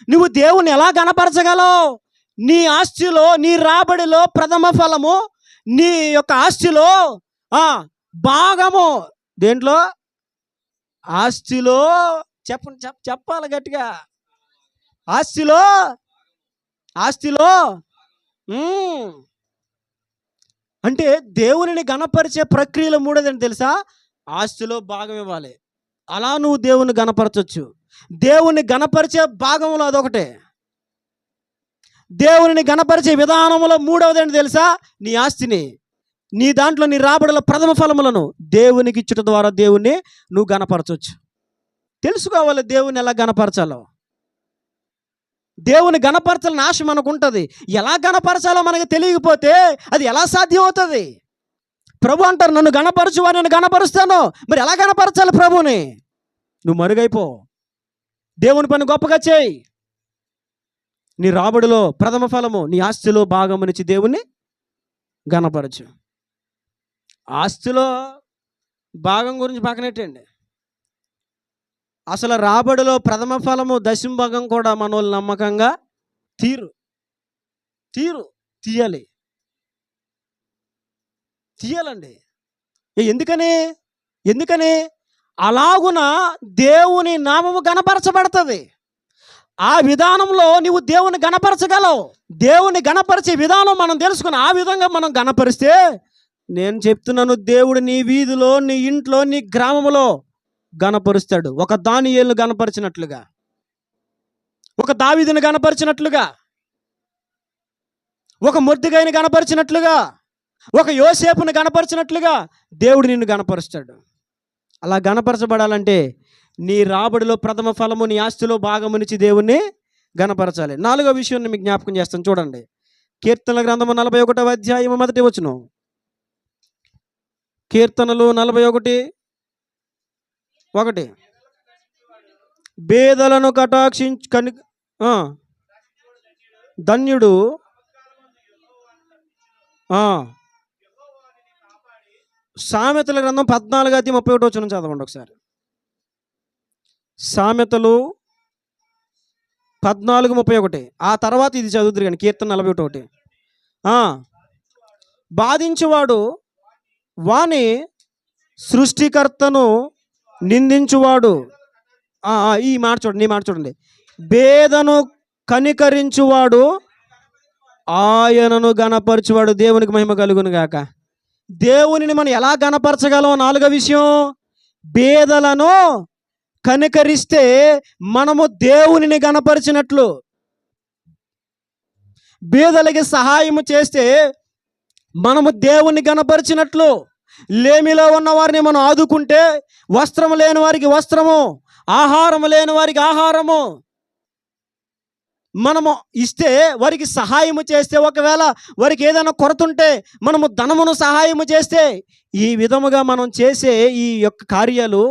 నువ్వు దేవుని ఎలా గణపరచగలవు? నీ ఆస్తిలో, నీ రాబడిలో ప్రథమ ఫలము, నీ యొక్క ఆస్తిలో భాగము. దేంట్లో? ఆస్తిలో. చెప్పాలి గట్టిగా. ఆస్తిలో అంటే దేవునిని గణపరిచే ప్రక్రియలో మూడోదని తెలుసా? ఆస్తిలో భాగం ఇవ్వాలి. అలా నువ్వు దేవుని గణపరచవచ్చు. దేవుని గణపరిచే భాగంలో అదొకటే. దేవుని గణపరిచే విధానంలో మూడవది ఏంటి తెలుసా? నీ ఆస్తిని, నీ దాంట్లో నీ రాబడిలో ప్రథమ ఫలములను దేవునికి ఇచ్చుట ద్వారా దేవుణ్ణి నువ్వు గణపరచవచ్చు. తెలుసుకోవాలి దేవుని ఎలా గణపరచాలో. దేవుని గణపరచాలని ఆశ మనకు ఉంటుంది. ఎలా గణపరచాలో మనకు తెలియకపోతే అది ఎలా సాధ్యం అవుతుంది? ప్రభు అంటారు, నన్ను గణపరచువా, నేను గణపరుస్తాను. మరి ఎలా గణపరచాలి ప్రభుని? నువ్వు మరుగైపో, దేవుని పని గొప్పగా చేయి. నీ రాబడిలో ప్రథమ ఫలము, నీ ఆస్తిలో భాగమునిచ్చి దేవుణ్ణి గణపరచు. ఆస్తిలో భాగం గురించి పక్కనెట్టండి. అసలు రాబడిలో ప్రథమ ఫలము, దశమ భాగం కూడా మన వాళ్ళు నమ్మకంగా తీయాలండి. ఎందుకని అలాగున దేవుని నామము గణపరచబడుతుంది. ఆ విధానంలో నీవు దేవుని గణపరచగలవు. దేవుని గణపరిచే విధానం మనం తెలుసుకుని ఆ విధంగా మనం గణపరిస్తే, నేను చెప్తున్నాను, దేవుడు నీ వీధిలో, నీ ఇంట్లో, నీ గ్రామంలో గణపరుస్తాడు. ఒక దానియేలును గణపరిచినట్లుగా, ఒక దావీదుని గణపరిచినట్లుగా, ఒక మొర్దెకైని గణపరిచినట్లుగా, ఒక యోసేపుని గణపరిచినట్లుగా దేవుడు నిన్ను గణపరుస్తాడు. అలా గణపరచబడాలంటే నీ రాబడిలో ప్రథమ ఫలము, నీ ఆస్తిలో భాగమునిచ్చి దేవుణ్ణి గణపరచాలి. నాలుగో విషయాన్ని మీకు జ్ఞాపకం చేస్తాను చూడండి. కీర్తనల గ్రంథము 41వ అధ్యాయము 1వ వచనం. కీర్తనలు 41:1 బేదలను ధన్యుడు సామెతల గ్రంథం 14:31 చదవండి ఒకసారి. సామెతలు 14:31. ఆ తర్వాత ఇది చదువుతురు కానీ కీర్తన 41:1. బాధించువాడు వాని సృష్టికర్తను నిందించువాడు. ఈ మాట చూడండి. బేదను కనికరించువాడు ఆయనను గణపరచువాడు. దేవునికి మహిమ కలుగును గాక. దేవునిని మనం ఎలా గణపరచగలం? నాలుగో విషయం, బేదలను కనికరిస్తే మనము దేవునిని గణపరిచినట్లు. బేదలకి సహాయము చేస్తే మనము దేవుని గణపరిచినట్లు. లేమిలో ఉన్న వారిని మనం ఆదుకుంటే, వస్త్రము లేని వారికి వస్త్రము, ఆహారము లేని వారికి ఆహారము మనము ఇస్తే, వారికి సహాయము చేస్తే, ఒకవేళ వారికి ఏదైనా కొరత ఉంటే మనము ధనమును సహాయము చేస్తే, ఈ విధముగా మనం చేసే ఈ యొక్క కార్యాలు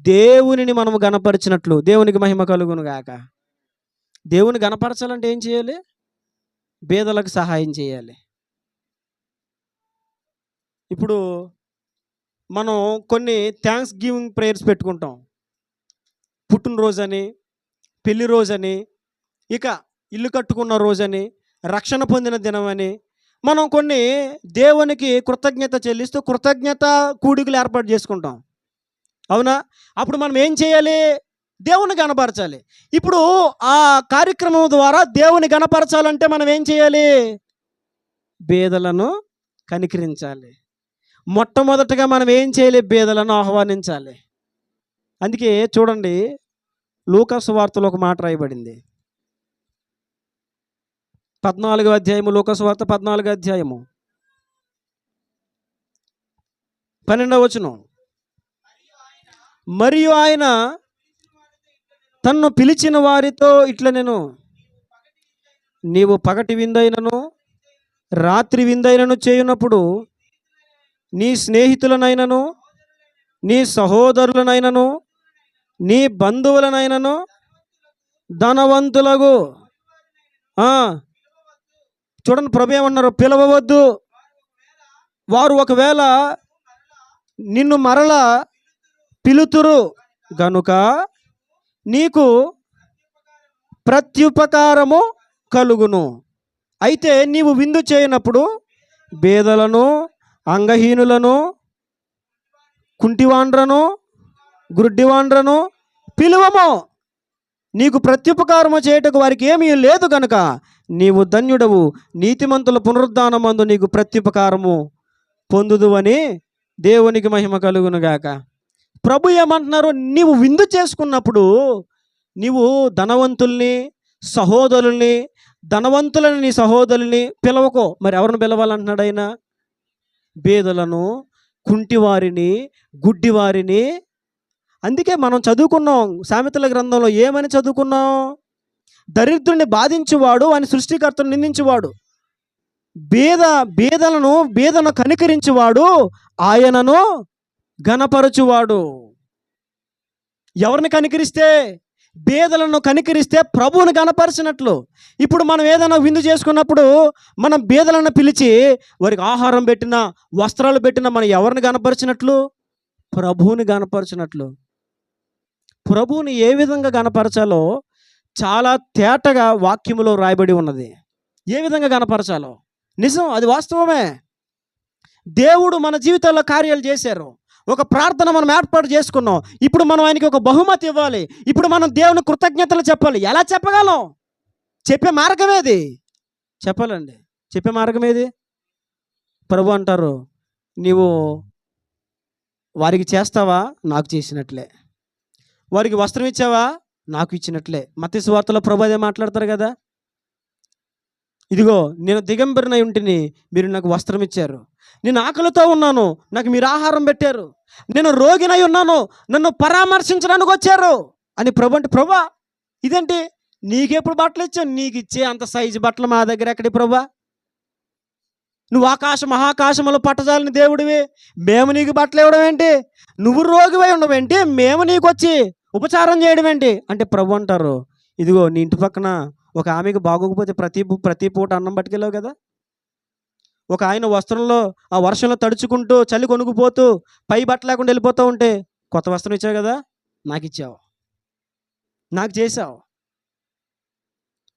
దేవునిని మనము గణపరిచినట్లు. దేవునికి మహిమ కలుగును గాక. దేవుని గణపరచాలంటే ఏం చేయాలి? బేదలకు సహాయం చేయాలి. ఇప్పుడు మనం కొన్ని థ్యాంక్స్ గివింగ్ ప్రేయర్స్ పెట్టుకుంటాం. పుట్టినరోజని, పెళ్లి రోజని, ఇక ఇల్లు కట్టుకున్న రోజని, రక్షణ పొందిన దినమని మనం కొన్ని దేవునికి కృతజ్ఞత చెల్లిస్తూ కృతజ్ఞత కూడికలు ఏర్పాటు చేసుకుంటాం. అవునా? అప్పుడు మనం ఏం చేయాలి? దేవుని గణపరచాలి. ఇప్పుడు ఆ కార్యక్రమం ద్వారా దేవుని గణపరచాలంటే మనం ఏం చేయాలి? బేదలను కనికరించాలి. మొట్టమొదటగా మనం ఏం చేయాలి? బేదలను ఆహ్వానించాలి. అందుకే చూడండి, లూకా సువార్తలో ఒక మాట రాయబడింది. 14వ అధ్యాయము, లూకాసు వార్త 14వ అధ్యాయము 12వ వచనం. మరియు ఆయన తన్ను పిలిచిన వారితో ఇట్లా, నేను నీవు పగటి విందైనను రాత్రి విందైనను చేయునప్పుడు నీ స్నేహితులనైనను నీ సహోదరులనైనను నీ బంధువులనైనను ధనవంతులకు చూడండి, ప్రభు ఏమన్నారు? పిలవవద్దు. వారు ఒకవేళ నిన్ను మరలా పిలుతురు గనుక నీకు ప్రత్యుపకారము కలుగును. అయితే నీవు విందు చేయనప్పుడు బేదలను, అంగహీనులను, కుంటివాండ్రను, గుడ్డివాండ్రను పిలువము. నీకు ప్రత్యుపకారము చేయుటకు వారికి ఏమీ లేదు కనుక నీవు ధన్యుడవు. నీతిమంతుల పునరుద్ధానమందు నీకు ప్రత్యుపకారము పొందుదు అని దేవునికి మహిమ కలుగునుగాక. ప్రభు ఏమంటున్నారు? నీవు విందు చేసుకున్నప్పుడు నీవు ధనవంతుల్ని, సహోదరుల్ని, ధనవంతులని నీ సహోదరుల్ని పిలవకో. మరి ఎవరిని పిలవాలంటున్నాడు ఆయన? బేదలను, కుంటివారిని, గుడ్డివారిని. అందుకే మనం చదువుకున్నాం సామెతల గ్రంథంలో. ఏమని చదువుకున్నాం? దరిద్రుని బాధించువాడు అని సృష్టికర్తను నిందించువాడు, బేదలను కనికరించువాడు ఆయనను ఘనపరచువాడు. ఎవరిని కనికరిస్తే? బేదలను కనికరిస్తే ప్రభువుని ఘనపరిచినట్లు. ఇప్పుడు మనం ఏదైనా విందు చేసుకున్నప్పుడు మనం బేదలను పిలిచి వారికి ఆహారం పెట్టినా, వస్త్రాలు పెట్టినా మనం ఎవరిని ఘనపరిచినట్లు? ప్రభువుని ఘనపరిచినట్లు. ప్రభువుని ఏ విధంగా ఘనపరచాలో చాలా తేటగా వాక్యములో రాయబడి ఉన్నది. ఏ విధంగా ఘనపరచాలో నిజం, అది వాస్తవమే. దేవుడు మన జీవితాల్లో కార్యాలు చేశారు. ఒక ప్రార్థన మనం ఏర్పాటు చేసుకున్నాం. ఇప్పుడు మనం ఆయనకి ఒక బహుమతి ఇవ్వాలి. ఇప్పుడు మనం దేవుని కృతజ్ఞతలు చెప్పాలి. ఎలా చెప్పగలం? చెప్పే మార్గం ఏది? చెప్పాలండి. చెప్పే మార్గం ఏది? ప్రభు అంటారు, నీవు వారికి చేస్తావా? నాకు చేసినట్లే. వారికి వస్త్రం ఇచ్చావా? నాకు ఇచ్చినట్లే. మత్తయి సువార్తలో ప్రభు అదే మాట్లాడతారు కదా. ఇదిగో నేను దిగంబరినై ఉంటిని, మీరు నాకు వస్త్రం ఇచ్చారు. నేను ఆకలితో ఉన్నాను, నాకు మీరు ఆహారం పెట్టారు. నేను రోగినై ఉన్నాను, నన్ను పరామర్శించడానికి వచ్చారు అని ప్రభు అంటే, ప్రభా ఇదేంటి? నీకెప్పుడు బట్టలు ఇచ్చావు? నీకు ఇచ్చే అంత సైజు బట్టలు మా దగ్గర ఎక్కడి ప్రభా? నువ్వు మహాకాశములు పట్టజాలని దేవుడివి, మేము నీకు బట్టలు ఇవ్వడం ఏంటి? నువ్వు రోగివై ఉండవేంటి? మేము నీకు వచ్చి ఉపచారం చేయడం ఏంటి అంటే ప్రభు అంటారు, ఇదిగో నీ ఇంటి పక్కన ఒక ఆమెకు బాగోకపోతే ప్రతి పూట అన్నం పట్టుకెళ్ళావు కదా. ఒక ఆయన వస్త్రంలో ఆ వర్షంలో తడుచుకుంటూ చలి కొనుక్కుపోతూ పై బట్ట లేకుండా వెళ్ళిపోతూ ఉంటే కొత్త వస్త్రం ఇచ్చావు కదా, నాకు ఇచ్చావు, నాకు చేసావు.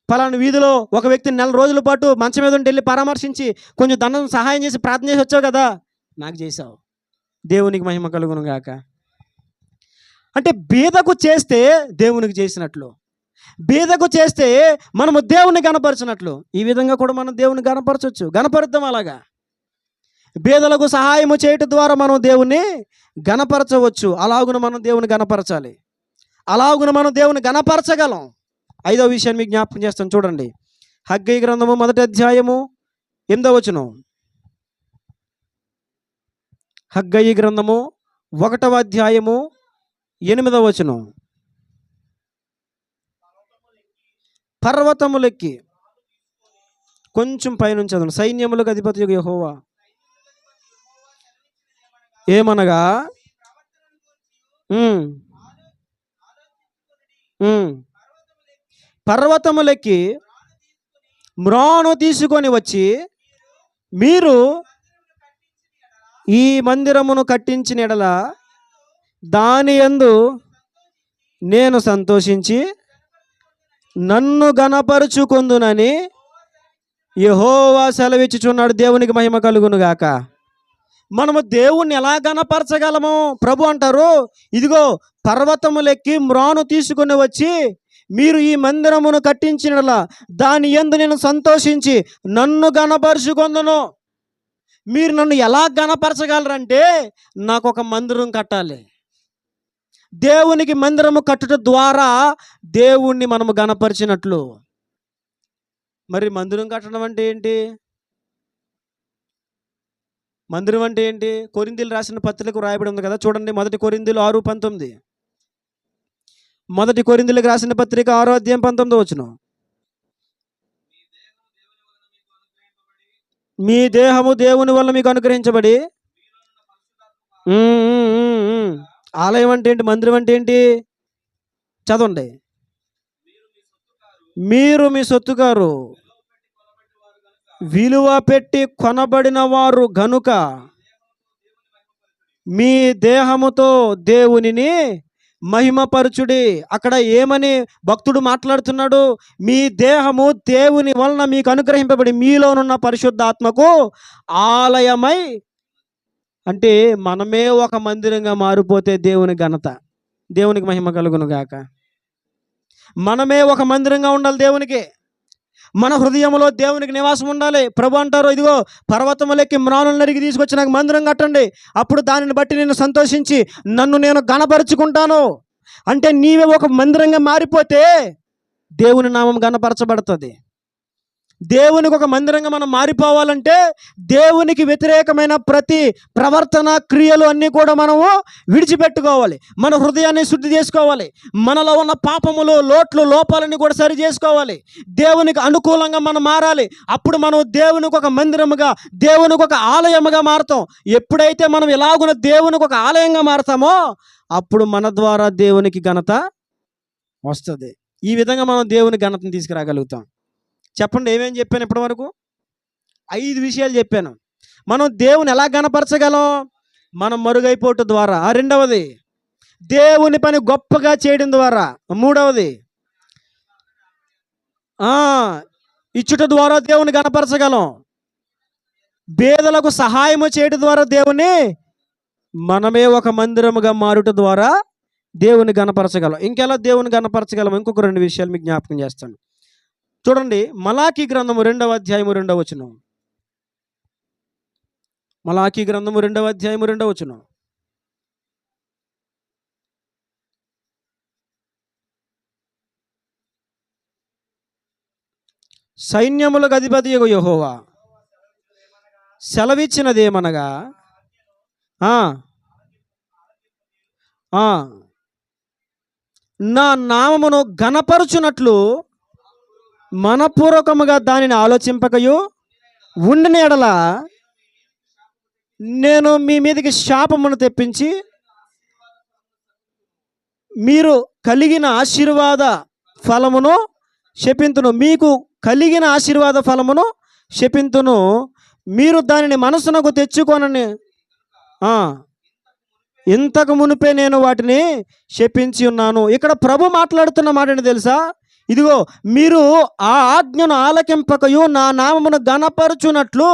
పలానా వీధిలో ఒక వ్యక్తిని 4 రోజుల పాటు మంచం మీద ఉండి వెళ్ళి పరామర్శించి కొంచెం దండం సహాయం చేసి ప్రార్థన చేసి వచ్చావు కదా, నాకు చేసావు. దేవునికి మహిమ కలుగును గాక. అంటే బీదకు చేస్తే దేవునికి చేసినట్లు, బీదకు చేస్తే మనము దేవుని గణపరచినట్లు. ఈ విధంగా కూడా మనం దేవుని గణపరచవచ్చు, గణపరుద్దాం. అలాగా బీదలకు సహాయము చేయటం ద్వారా మనం దేవుని గణపరచవచ్చు. అలాగున మనం దేవుని గణపరచాలి, అలాగున మనం దేవుని గణపరచగలం. 5వ విషయాన్ని మీకు జ్ఞాపకం చేస్తాను, చూడండి. హగ్గయి గ్రంథము 1వ అధ్యాయము 8వ వచనం. హగ్గయి గ్రంథము 1వ అధ్యాయము 8వ వచనం. పర్వతములెక్కి, కొంచెం పైనుంచి చదవండి. సైన్యములకు అధిపతి యెహోవా ఏమనగా, పర్వతములెక్కి మ్రాను తీసుకొని వచ్చి మీరు ఈ మందిరమును కట్టించిన ఎడల దాని యందు నేను సంతోషించి నన్ను గణపరుచుకుందునని యెహోవా సెలవిచ్చుచున్నాడు. దేవునికి మహిమ కలుగును గాక. మనము దేవుణ్ణి ఎలా గణపరచగలము? ప్రభు అంటారు, ఇదిగో పర్వతములెక్కి మ్రాను తీసుకొని వచ్చి మీరు ఈ మందిరమును కట్టించిన దాని యందు నేను సంతోషించి నన్ను గణపరుచుకొందును. మీరు నన్ను ఎలా గణపరచగలరంటే, నాకు ఒక మందిరం కట్టాలి. దేవునికి మందిరము కట్టుట ద్వారా దేవుణ్ణి మనము గణపరిచినట్లు. మరి మందిరం కట్టడం అంటే ఏంటి? మందిరం అంటే ఏంటి? కొరింథీయులు రాసిన పత్రికకు రాయబడి ఉంది కదా, చూడండి 1 కొరింథీయులు 6:19. 1 కొరింథీయులకు రాసిన పత్రిక 6వ అధ్యాయం 19వ వచనం. మీ దేహము దేవుని వల్ల మీకు అనుగ్రహించబడి. ఉమ్, ఉమ్, ఉమ్, ఉమ్. ఆలయం అంటే ఏంటి? మందిరం అంటే ఏంటి? చదవండి. మీరు మీ సొత్తుగారు, విలువ పెట్టి కొనబడిన వారు గనుక మీ దేహముతో దేవునిని మహిమపరచుడి. అక్కడ ఏమని భక్తుడు మాట్లాడుతున్నాడు? మీ దేహము దేవుని వలన మీకు అనుగ్రహింపబడి మీలోనున్న పరిశుద్ధాత్మకు ఆలయమై. అంటే మనమే ఒక మందిరంగా మారిపోతే దేవుని ఘనత, దేవునికి మహిమ కలుగును గాక. మనమే ఒక మందిరంగా ఉండాలి దేవునికి. మన హృదయంలో దేవునికి నివాసం ఉండాలి. ప్రభు అంటారు, ఇదిగో పర్వతములెక్కి మ్రానులు నరికి తీసుకొచ్చి నాకు మందిరం కట్టండి, అప్పుడు దానిని బట్టి నేను సంతోషించి నన్ను నేను గణపరుచుకుంటాను. అంటే నీవే ఒక మందిరంగా మారిపోతే దేవుని నామం గణపరచబడుతుంది. దేవునికి ఒక మందిరంగా మనం మారిపోవాలంటే దేవునికి వ్యతిరేకమైన ప్రతి ప్రవర్తన క్రియలు అన్నీ కూడా మనము విడిచిపెట్టుకోవాలి. మన హృదయాన్ని శుద్ధి చేసుకోవాలి. మనలో ఉన్న పాపములు, లోపాలని కూడా సరి చేసుకోవాలి. దేవునికి అనుకూలంగా మనం మారాలి. అప్పుడు మనం దేవునికి ఒక మందిరముగా, దేవునికి ఒక ఆలయముగా మారుతాం. ఎప్పుడైతే మనం ఎలాగున దేవునికి ఒక ఆలయంగా మారుతామో అప్పుడు మన ద్వారా దేవునికి ఘనత వస్తుంది. ఈ విధంగా మనం దేవుని ఘనతను తీసుకురాగలుగుతాం. చెప్పండి, ఏమేం చెప్పాను ఇప్పటి వరకు? 5 విషయాలు చెప్పాను. మనం దేవుని ఎలా గణపరచగలం? మనం మరుగైపోవటం ద్వారా. రెండవది, దేవుని పని గొప్పగా చేయడం ద్వారా. మూడవది, ఇచ్చుట ద్వారా దేవుని గణపరచగలం. పేదలకు సహాయము చేయడం ద్వారా దేవుని, మనమే ఒక మందిరముగా మారుట ద్వారా దేవుని గణపరచగలం. ఇంకెలా దేవుని గణపరచగలం? ఇంకొక 2 విషయాలు మీకు జ్ఞాపకం చేస్తాను. చూడండి, మలాకీ గ్రంథము 2వ అధ్యాయము 2వ వచనం. మలాకీ గ్రంథము 2వ అధ్యాయము 2వ వచనం. సైన్యములకు అధిపతియగు యెహోవా సెలవిచ్చినదేమనగా, నా నామమును ఘనపరచునట్లు మనపూర్వకముగా దానిని ఆలోచింపకయు ఉండిన ఎడల నేను మీ మీదకి శాపమును తెప్పించి మీరు కలిగిన ఆశీర్వాద ఫలమును శపింతును. మీకు కలిగిన ఆశీర్వాద ఫలమును శపింతును. మీరు దానిని మనసునకు తెచ్చుకొనని ఇంతకు మునిపే నేను వాటిని శపించి ఉన్నాను. ఇక్కడ ప్రభు మాట్లాడుతున్న మాట ఏంటి తెలుసా? ఇదిగో, మీరు ఆ ఆజ్ఞను ఆలకింపకయు నా నామమును గణపరచునట్లు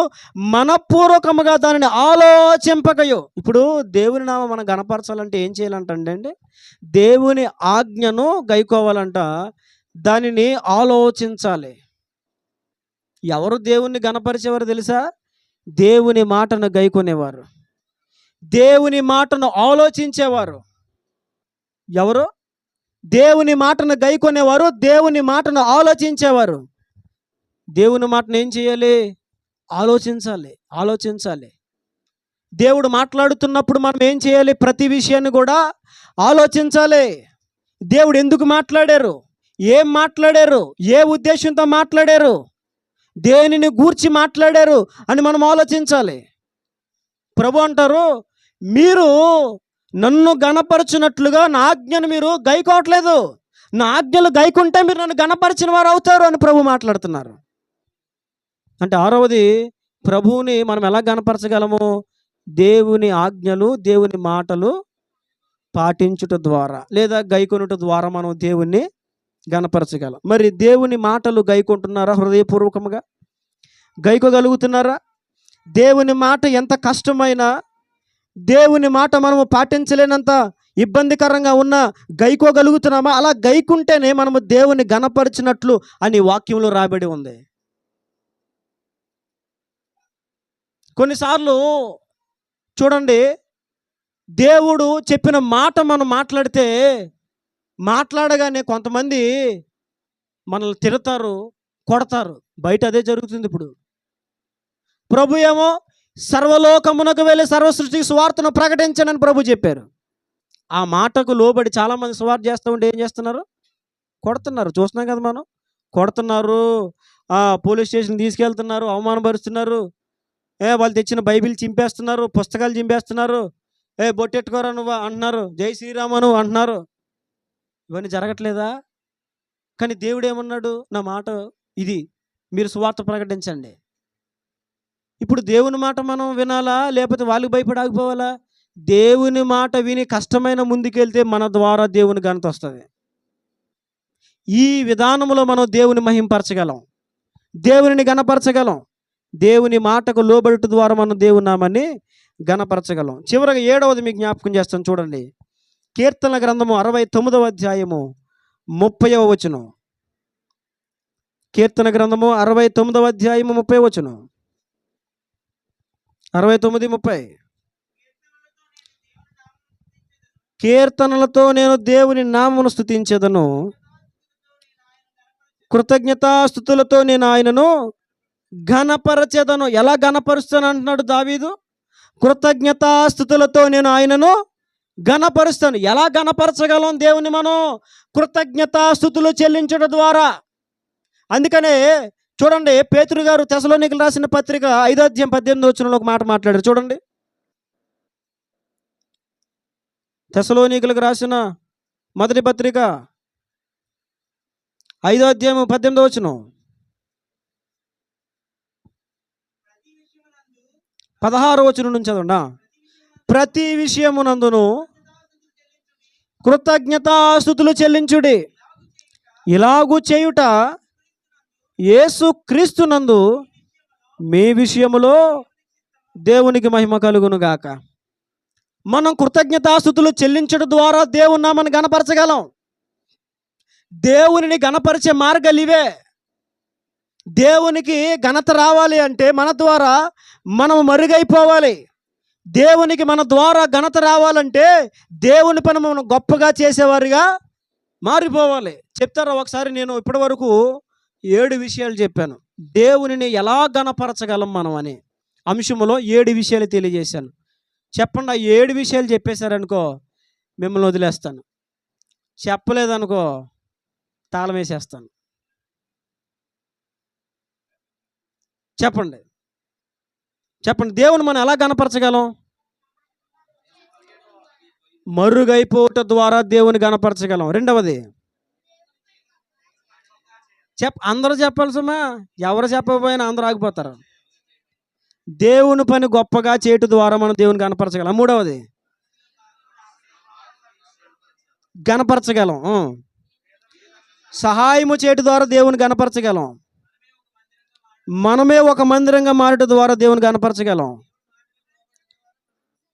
మనపూర్వకముగా దానిని ఆలోచింపకయు. ఇప్పుడు దేవుని నామం మనం గణపరచాలంటే ఏం చేయాలంటే, దేవుని ఆజ్ఞను గైకోవాలంట, దానిని ఆలోచించాలి. ఎవరు దేవుణ్ణి గణపరిచేవారు తెలుసా? దేవుని మాటను గైకొనేవారు, దేవుని మాటను ఆలోచించేవారు. ఎవరు? దేవుని మాటను గైకొనేవారు, దేవుని మాటను ఆలోచించేవారు. దేవుని మాటను ఏం చేయాలి? ఆలోచించాలి. దేవుడు మాట్లాడుతున్నప్పుడు మనం ఏం చేయాలి? ప్రతి విషయాన్ని కూడా ఆలోచించాలి. దేవుడు ఎందుకు మాట్లాడారు, ఏం మాట్లాడారు, ఏ ఉద్దేశంతో మాట్లాడారు, దేనిని గూర్చి మాట్లాడారు అని మనం ఆలోచించాలి. ప్రభు అంటారు, మీరు నన్ను గణపరచునట్లుగా నా ఆజ్ఞను మీరు గైకోవట్లేదు. నా ఆజ్ఞలు గైకుంటే మీరు నన్ను గణపరిచిన వారు అవుతారు అని ప్రభు మాట్లాడుతున్నారు. అంటే 6వది, ప్రభువుని మనం ఎలా గణపరచగలము? దేవుని ఆజ్ఞలు, దేవుని మాటలు పాటించుట ద్వారా లేదా గైకొనుట ద్వారా మనం దేవుణ్ణి గణపరచగలం. మరి దేవుని మాటలు గైకుంటున్నారా? హృదయపూర్వకంగా గైకోగలుగుతున్నారా? దేవుని మాట ఎంత కష్టమైనా, దేవుని మాట మనము పాటించలేనంత ఇబ్బందికరంగా ఉన్న గైకోగలుగుతున్నామా? అలా గైకుంటేనే మనము దేవుని గణపరిచినట్లు అని వాక్యంలో రాబడి ఉంది. కొన్నిసార్లు చూడండి, దేవుడు చెప్పిన మాట మనం మాట్లాడగానే కొంతమంది మనల్ని తిడతారు, కొడతారు. బయట అదే జరుగుతుంది ఇప్పుడు. ప్రభు ఏమో సర్వలోకమునకు వెళ్ళి సర్వ సృష్టికి సువార్తను ప్రకటించనని ప్రభు చెప్పారు. ఆ మాటకు లోబడి చాలామంది సువార్త చేస్తూ ఉంటే ఏం చేస్తున్నారు? కొడుతున్నారు. చూస్తున్నాం కదా మనం. కొడుతున్నారు, పోలీస్ స్టేషన్ తీసుకెళ్తున్నారు, అవమానపరుస్తున్నారు. వాళ్ళు తెచ్చిన బైబిల్ చింపేస్తున్నారు, పుస్తకాలు చింపేస్తున్నారు. బొట్టెట్టుకోరా నువ్వు అంటున్నారు, జై శ్రీరామ నువ్వు అంటున్నారు. ఇవన్నీ జరగట్లేదా? కానీ దేవుడు ఏమన్నాడు? నా మాట ఇది, మీరు సువార్త ప్రకటించండి. ఇప్పుడు దేవుని మాట మనం వినాలా, లేకపోతే వాళ్ళకి భయపడి ఆగిపోవాలా? దేవుని మాట విని కష్టమైన ముందుకెళ్తే మన ద్వారా దేవుని ఘనత వస్తుంది. ఈ విధానంలో మనం దేవుని మహింపరచగలం, దేవుని గణపరచగలం. దేవుని మాటకు లోబడుట ద్వారా మనం దేవుని నామాన్ని గణపరచగలం. చివరగా 7వది మీకు జ్ఞాపకం చేస్తాను చూడండి. కీర్తన గ్రంథము 69వ అధ్యాయము 30వ వచనం. కీర్తన గ్రంథము 69వ అధ్యాయము 30వ వచనం. 69:30. కీర్తనలతో నేను దేవుని నామమును స్తుతించెదను, కృతజ్ఞతాస్తుతులతో నేను ఆయనను ఘనపరచెదను. ఎలా ఘనపరుస్తాను అంటున్నాడు దావీదు? కృతజ్ఞతాస్తుతులతో నేను ఆయనను ఘనపరుస్తాను. ఎలా ఘనపరచగలం దేవుని మనం? కృతజ్ఞతాస్తుతులు చెల్లించడం ద్వారా. అందుకనే చూడండి, పేతురు గారు తెసలోనికలు రాసిన పత్రిక 5వ అధ్యాయం 18వ వచనంలో ఒక మాట మాట్లాడారు చూడండి. తెసలోనికలకు రాసిన మొదటి పత్రిక 5వ అధ్యాయం 18వ వచనం. 16వ వచనం నుంచి చదవండి. ప్రతి విషయమునందును కృతజ్ఞతాస్తుతులు చెల్లించుడి, ఇలాగూ చేయుట యేసు క్రీస్తునందు మీ విషయములో దేవునికి మహిమ కలుగును గాక. మనం కృతజ్ఞతాస్తుతులు చెల్లించడం ద్వారా దేవుని నామని గణపరచగలం. దేవునిని గణపరిచే మార్గాలు ఇవే. దేవునికి ఘనత రావాలి అంటే మన ద్వారా మనం మరుగైపోవాలి. దేవునికి మన ద్వారా ఘనత రావాలంటే దేవుని పని మనం గొప్పగా చేసేవారిగా మారిపోవాలి. చెప్తారా ఒకసారి? నేను ఇప్పటి వరకు 7 విషయాలు చెప్పాను. దేవునిని ఎలా గణపరచగలం మనం అనే అంశంలో 7 విషయాలు తెలియజేశాను. చెప్పండి, ఆ 7 విషయాలు చెప్పేశారనుకో మిమ్మల్ని వదిలేస్తాను. చెప్పలేదనుకో తాళం వేసేస్తాను. చెప్పండి చెప్పండి, దేవుని మనం ఎలా గణపరచగలం? మరుగైపోవట ద్వారా దేవుని గణపరచగలం. రెండవది అందరూ చెప్పాలి సుమా, ఎవరు చెప్పకపోయినా అందరూ ఆగిపోతారు. దేవుని పని గొప్పగా చేయటం ద్వారా మనం దేవుని గణపరచగలం. మూడవది గణపరచగలం, సహాయము చేయటం ద్వారా దేవుని గణపరచగలం. మనమే ఒక మందిరంగా మారటం ద్వారా దేవుని గణపరచగలం.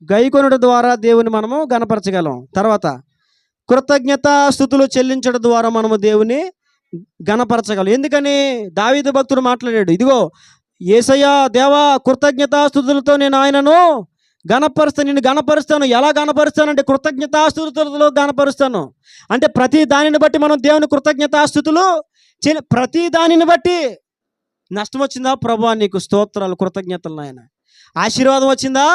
గైకొనుట ద్వారా దేవుని మనము గణపరచగలం. తర్వాత కృతజ్ఞతాస్తుతులు చెల్లించడం ద్వారా మనము దేవుని గణపరచగలం. ఎందుకని? దావీదు భక్తుడు మాట్లాడాడు, ఇదిగో యేసయ్యా దేవా, కృతజ్ఞతాస్తుతులతో నేను ఆయనను గణపరుస్తాను, నిన్ను గణపరుస్తాను. ఎలా గణపరుస్తానంటే కృతజ్ఞతాస్తుతులతో గణపరుస్తాను. అంటే ప్రతి దానిని బట్టి మనం దేవుని కృతజ్ఞతాస్తుతులు ప్రతి దానిని బట్టి. నష్టం వచ్చిందా? ప్రభువా నీకు స్తోత్రాలు, కృతజ్ఞతలు నాయన. ఆశీర్వాదం వచ్చిందా?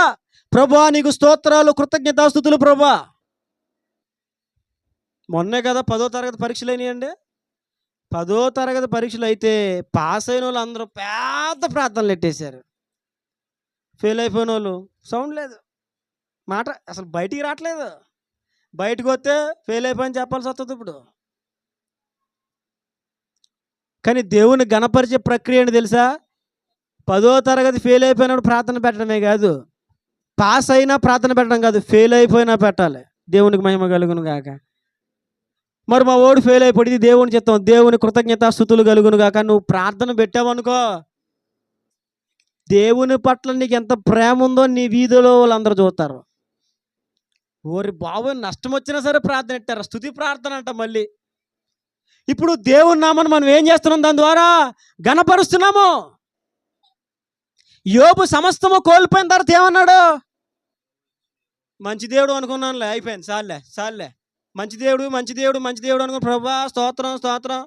ప్రభువా నీకు స్తోత్రాలు, కృతజ్ఞతాస్తుతులు ప్రభువా. మొన్నే కదా 10వ తరగతి పరీక్షలు అయినాయండి. 10వ తరగతి పరీక్షలు అయితే పాస్ అయిన వాళ్ళు అందరూ పెద్ద ప్రార్థనలు పెట్టేశారు. ఫెయిల్ అయిపోయిన వాళ్ళు సౌండ్ లేదు, మాట అసలు బయటికి రావట్లేదు. బయటకు వస్తే ఫెయిల్ అయిపోయిన చెప్పాల్సి వస్తుంది ఇప్పుడు. కానీ దేవుని గణపరిచే ప్రక్రియ ఏంటి తెలుసా? 10వ తరగతి ఫెయిల్ అయిపోయినప్పుడు ప్రార్థన పెట్టడమే కాదు, పాస్ అయినా ప్రార్థన పెట్టడం కాదు, ఫెయిల్ అయిపోయినా పెట్టాలి. దేవునికి మహిమ కలుగును గాక. మరి మా ఓడి ఫెయిల్ అయిపోయింది, దేవుని చిత్తం, దేవుని కృతజ్ఞతాస్తుతులు కలుగును గాక. నువ్వు ప్రార్థన పెట్టావనుకో, దేవుని పట్ల నీకు ఎంత ప్రేమ ఉందో నీ వీధిలో వాళ్ళందరూ చూస్తారు. ఓరి బాబు, నష్టం వచ్చినా సరే ప్రార్థన పెట్టారు, స్తుతి ప్రార్థన అంట. మళ్ళీ ఇప్పుడు దేవుని నామని మనం ఏం చేస్తున్నాం? దాని ద్వారా గణపరుస్తున్నాము. యోబు సమస్తము కోల్పోయిన తర్వాత ఏమన్నాడు? మంచి దేవుడు అనుకున్నానులే, అయిపోయింది, చాలే. మంచి దేవుడు అనుకున్న, ప్రభువా స్తోత్రం స్తోత్రం.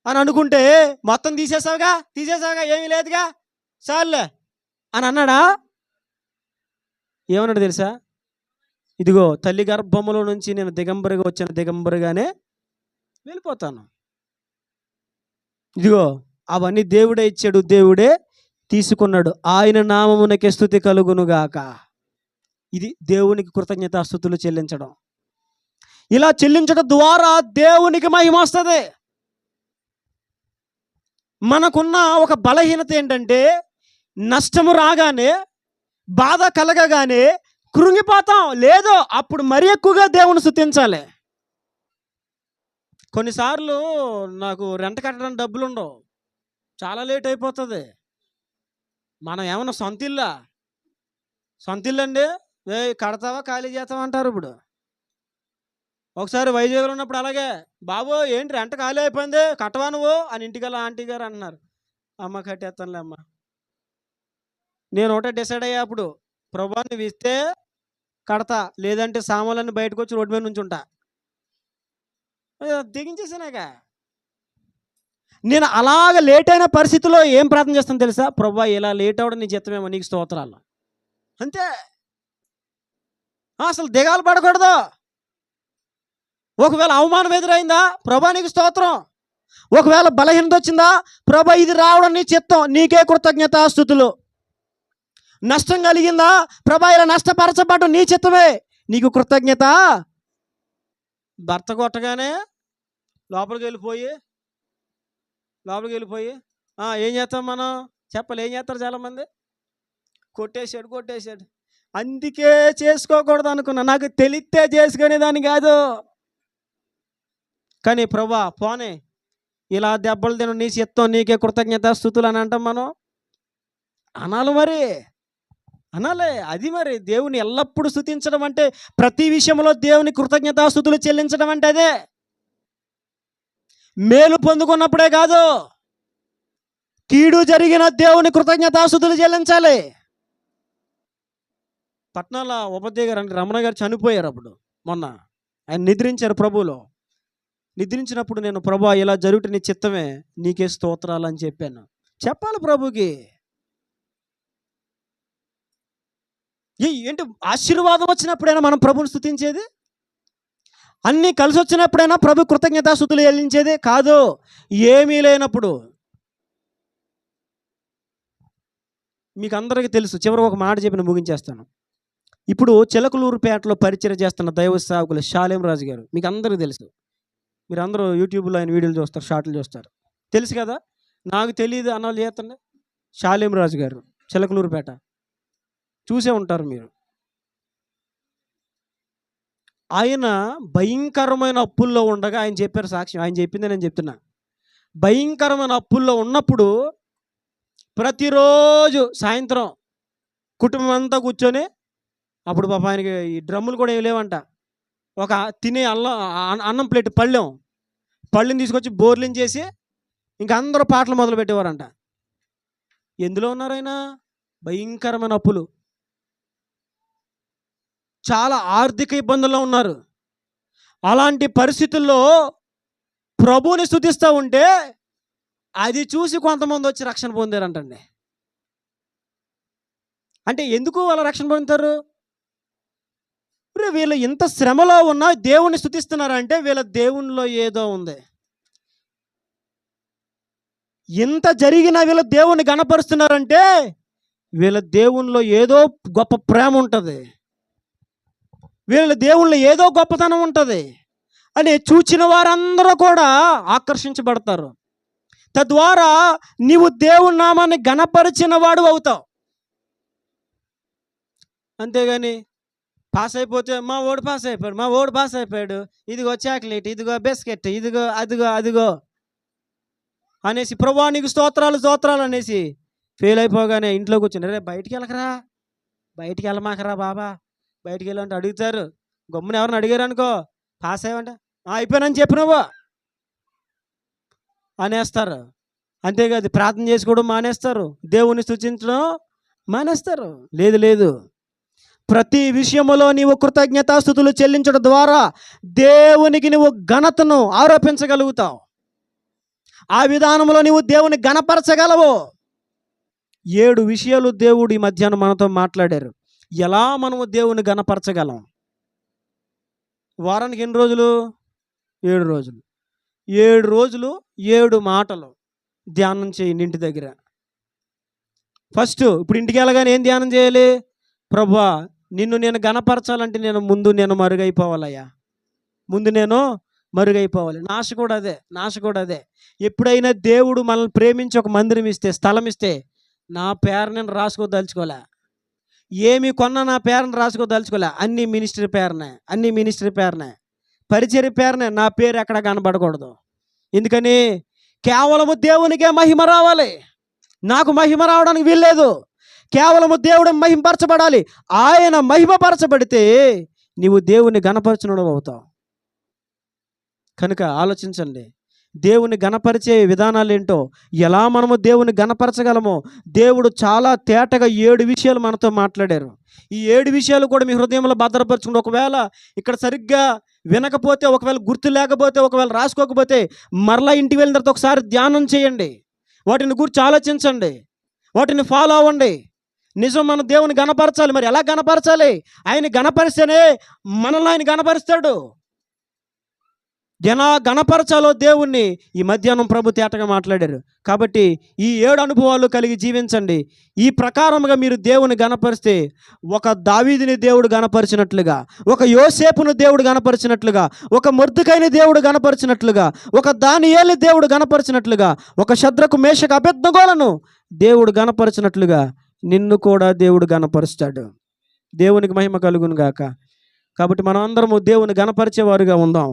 అని అనుకుంటే మొత్తం తీసేసావుగా ఏమీ లేదుగా చాలులే అని అన్నాడా? ఏమన్నాడు తెలుసా? ఇదిగో తల్లి గర్భములో నుంచి నేను దిగంబరిగా వచ్చిన దిగంబరిగానే వెళ్ళిపోతాను. ఇదిగో అవన్నీ దేవుడే ఇచ్చాడు, దేవుడే తీసుకున్నాడు. ఆయన నామమునకే స్తుతి కలుగునుగాక. ఇది దేవునికి కృతజ్ఞతాస్తుతులు చెల్లించడం. ఇలా చెల్లించడం ద్వారా దేవునికి మహిమ వస్తుంది. మనకున్న ఒక బలహీనత ఏంటంటే నష్టము రాగానే, బాధ కలగగానే కృంగిపోతాం. లేదో అప్పుడు మరి ఎక్కువగా దేవుని స్తుతించాలి. కొన్నిసార్లు నాకు రెంట కట్టడానికి డబ్బులు ఉండవు, చాలా లేట్ అయిపోతుంది. మనం ఏమన్నా సొంత ఇల్లు అండి, కడతావా ఖాళీ చేస్తావా అంటారు. ఇప్పుడు ఒకసారి వైజాగ్లో ఉన్నప్పుడు అలాగే, బాబు ఏంటి రెంట ఖాళీ అయిపోయింది కట్టవా నువ్వు అని ఇంటికల్లా ఆంటీ గారు అన్నారు. అమ్మ కట్టేస్తానులే అమ్మ. నేను ఒకటే డిసైడ్ అయ్యా అప్పుడు, ప్రభా నువ్వు ఇస్తే కడతా, లేదంటే సామాన్లన్నీ బయటకు వచ్చి రోడ్డు మీద నుంచి ఉంటా. తెగించేసానాక నేను అలాగ లేట్ అయిన పరిస్థితిలో ఏం ప్రార్థన చేస్తాను తెలుసా? ప్రభా ఇలా లేట్ అవ్వడం నీ చిత్తమేమో, నీకు స్తోత్రాలు. అంతే, అసలు దిగాలు పడకూడదు. ఒకవేళ అవమానం ఎదురైందా, ప్రభా నీకు స్తోత్రం. ఒకవేళ బలహీనత వచ్చిందా, ప్రభా ఇది రావడం నీ చిత్తం, నీకే కృతజ్ఞతాస్తుతులు. నష్టం కలిగిందా, ప్రభా ఇలా నష్టపరచబడడం నీ చిత్తమే, నీకు కృతజ్ఞత. భర్త కొట్టగానే లోపలికి వెళ్ళిపోయి ఏం చేస్తాం మనం? చెప్పలు ఏం చేస్తారు చాలామంది? కొట్టేశాడు. అందుకే చేసుకోకూడదు అనుకున్నా, నాకు తెలిస్తే చేసుకునేదాన్ని కాదు. కానీ ప్రభా పోనే ఇలా దెబ్బలు తిన నీ చిత్తం, నీకే కృతజ్ఞతాస్తుతులు అని అంటాం మనం. అనాలి. అది మరి దేవుని ఎల్లప్పుడూ స్తుతించడం అంటే, ప్రతి విషయంలో దేవుని కృతజ్ఞతాస్తుతులు చెల్లించడం అంటే అదే. మేలు పొందుకున్నప్పుడే కాదు, కీడు జరిగిన దేవుని కృతజ్ఞతాస్తుతులు చెల్లించాలి. పట్నాల ఉపదేవి గారు అంటే రమణ గారు చనిపోయారు. అప్పుడు మొన్న ఆయన నిద్రించారు ప్రభువులో. నిద్రించినప్పుడు నేను, ప్రభా ఇలా జరుగుతున్న నీ చిత్తమే, నీకే స్తోత్రాలు అని చెప్పాను. చెప్పాలి ప్రభుకి. ఏంటి ఆశీర్వాదం వచ్చినప్పుడైనా మనం ప్రభుని స్తుతించేది? అన్నీ కలిసి వచ్చినప్పుడైనా ప్రభు కృతజ్ఞతాస్తుతులు చెల్లించేది కాదు. ఏమీ లేనప్పుడు. మీకు అందరికీ తెలుసు, చివరికి ఒక మాట చెప్పి ముగించేస్తాను. ఇప్పుడు చిలకలూరుపేటలో పరిచయం చేస్తున్న దైవ సేవకులు షాలేం రాజు గారు, మీకు అందరికీ తెలుసు. మీరు అందరూ యూట్యూబ్లో ఆయన వీడియోలు చూస్తారు, షార్ట్లు చూస్తారు, తెలుసు కదా. నాకు తెలియదు అన్నవాళ్ళు చేస్తుండే. షాలేం రాజు గారు చిలకలూరుపేట చూసే ఉంటారు మీరు. ఆయన భయంకరమైన అప్పుల్లో ఉండగా ఆయన చెప్పారు సాక్ష్యం. ఆయన చెప్పింది నేను చెప్తున్నా. భయంకరమైన అప్పుల్లో ఉన్నప్పుడు ప్రతిరోజు సాయంత్రం కుటుంబం అంతా కూర్చొని, అప్పుడు పాప ఆయనకి ఈ డ్రమ్ములు కూడా ఏమి లేవంట, ఒక తినే అన్నం ప్లేట్ పళ్ళెని తీసుకొచ్చి బోర్లించేసి ఇంక అందరూ పాటలు మొదలు పెట్టేవారంట. ఎందులో ఉన్నారు ఆయన? భయంకరమైన అప్పులు, చాలా ఆర్థిక ఇబ్బందుల్లో ఉన్నారు. అలాంటి పరిస్థితుల్లో ప్రభువుని స్తుతిస్తూ ఉంటే అది చూసి కొంతమంది వచ్చి రక్షణ పొందారంటండి. అంటే ఎందుకు వాళ్ళ రక్షణ పొందుతారు? వీళ్ళు ఇంత శ్రమలో ఉన్నా దేవుణ్ణి స్తుతిస్తున్నారంటే వీళ్ళ దేవునిలో ఏదో ఉంది. ఇంత జరిగినా వీళ్ళ దేవుణ్ణి గణపరుస్తున్నారంటే వీళ్ళ దేవునిలో ఏదో గొప్ప ప్రేమ ఉంటుంది, వీళ్ళ దేవుళ్ళ ఏదో గొప్పతనం ఉంటుంది అని చూచిన వారందరూ కూడా ఆకర్షించబడతారు. తద్వారా నీవు దేవుని నామాన్ని గణపరిచిన వాడు అవుతావు. అంతేగాని పాస్ అయిపోతే మా ఓడు పాస్ అయిపోయాడు, ఇదిగో చాక్లెట్, ఇదిగో బిస్కెట్, ఇదిగో అదిగో అనేసి ప్రభువా నీకు స్తోత్రాలు అనేసి ఫెయిల్ అయిపోగానే ఇంట్లో కూర్చుని, రే బయటికి వెళ్ళమాకరా బాబా, బయటికి వెళ్ళాలంటే అడుగుతారు. గమ్మున ఎవరిని అడిగారు అనుకో, పాస్ అయ్యావంటే అయిపోయానని చెప్పినవో అనేస్తారు. అంతేకాదు ప్రార్థన చేసుకోవడం మానేస్తారు, దేవుని స్తుతించడం మానేస్తారు. లేదు, ప్రతి విషయంలో నీవు కృతజ్ఞతాస్తుతులు చెల్లించడం ద్వారా దేవునికి నువ్వు ఘనతను ఆరోపించగలుగుతావు. ఆ విధానంలో నీవు దేవుని గణపరచగలవు. 7 విషయాలు దేవుడు ఈ మధ్యాహ్నం మనతో మాట్లాడారు. ఎలా మనము దేవుని గణపరచగలం? వారానికి ఎన్ని రోజులు? 7 రోజులు. 7 రోజులు 7 మాటలు ధ్యానం చేయండి ఇంటి దగ్గర. ఫస్ట్ ఇప్పుడు ఇంటికి వెళ్ళగానే ఏం ధ్యానం చేయాలి? ప్రభువా, నిన్ను నేను గణపరచాలంటే నేను మరుగైపోవాలయ్యా. ముందు నేను మరుగైపోవాలి. నాశ కూడా అదే. ఎప్పుడైనా దేవుడు మనల్ని ప్రేమించి ఒక మందిరం ఇస్తే, స్థలం ఇస్తే, నా పేరు నేను రాసుకోదలుచుకోలే. ఏమి కొన్నా నా పేరుని రాసుకోదలుచుకోలే. అన్ని మినిస్ట్రీ పేరునే, పరిచర్య పేరునే. నా పేరు ఎక్కడ కనబడకూడదు. ఎందుకని? కేవలము దేవునికే మహిమ రావాలి. నాకు మహిమ రావడానికి వీల్లేదు. కేవలము దేవుడు మహిమపరచబడాలి. ఆయన మహిమపరచబడితే నీవు దేవుని గణపరచడం అవుతావు. కనుక ఆలోచించండి, దేవుని గణపరిచే విధానాలు ఏంటో, ఎలా మనము దేవుని గణపరచగలమో దేవుడు చాలా తేటగా 7 విషయాలు మనతో మాట్లాడారు. ఈ 7 విషయాలు కూడా మీ హృదయంలో భద్రపరచుకోండి. ఒకవేళ ఇక్కడ సరిగ్గా వినకపోతే, ఒకవేళ గుర్తు లేకపోతే, ఒకవేళ రాసుకోకపోతే, మరలా ఇంటికి వెళ్ళిన తర్వాత ఒకసారి ధ్యానం చేయండి. వాటిని గురించి ఆలోచించండి, వాటిని ఫాలో అవ్వండి. నిజం, మన దేవుని గణపరచాలి. మరి ఎలా గణపరచాలి? ఆయన గణపరిస్తేనే మనల్ని ఆయన గణపరుస్తాడు. ఎలా గణపరచాలో దేవుణ్ణి ఈ మధ్యాహ్నం ప్రభు తేటగా మాట్లాడారు. కాబట్టి ఈ 7 అనుభవాలు కలిగి జీవించండి. ఈ ప్రకారముగా మీరు దేవుని గణపరిస్తే, ఒక దావీదుని దేవుడు గణపరిచినట్లుగా, ఒక యోసేపును దేవుడు గణపరిచినట్లుగా, ఒక మొర్దెకైని దేవుడు గణపరిచినట్లుగా, ఒక దానియేలు దేవుడు గణపరిచినట్లుగా, ఒక శద్రకు మేషకు అబేద్నెగోలను దేవుడు గణపరిచినట్లుగా నిన్ను కూడా దేవుడు గణపరుస్తాడు. దేవునికి మహిమ కలుగును గాక. కాబట్టి మనం అందరము దేవుని గణపరిచేవారుగా ఉందాం.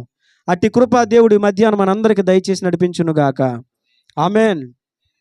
అట్టి కృప దేవుడి మధ్యాహ్నం మనందరికీ దయచేసి నడిపించును గాక. ఆమెన్.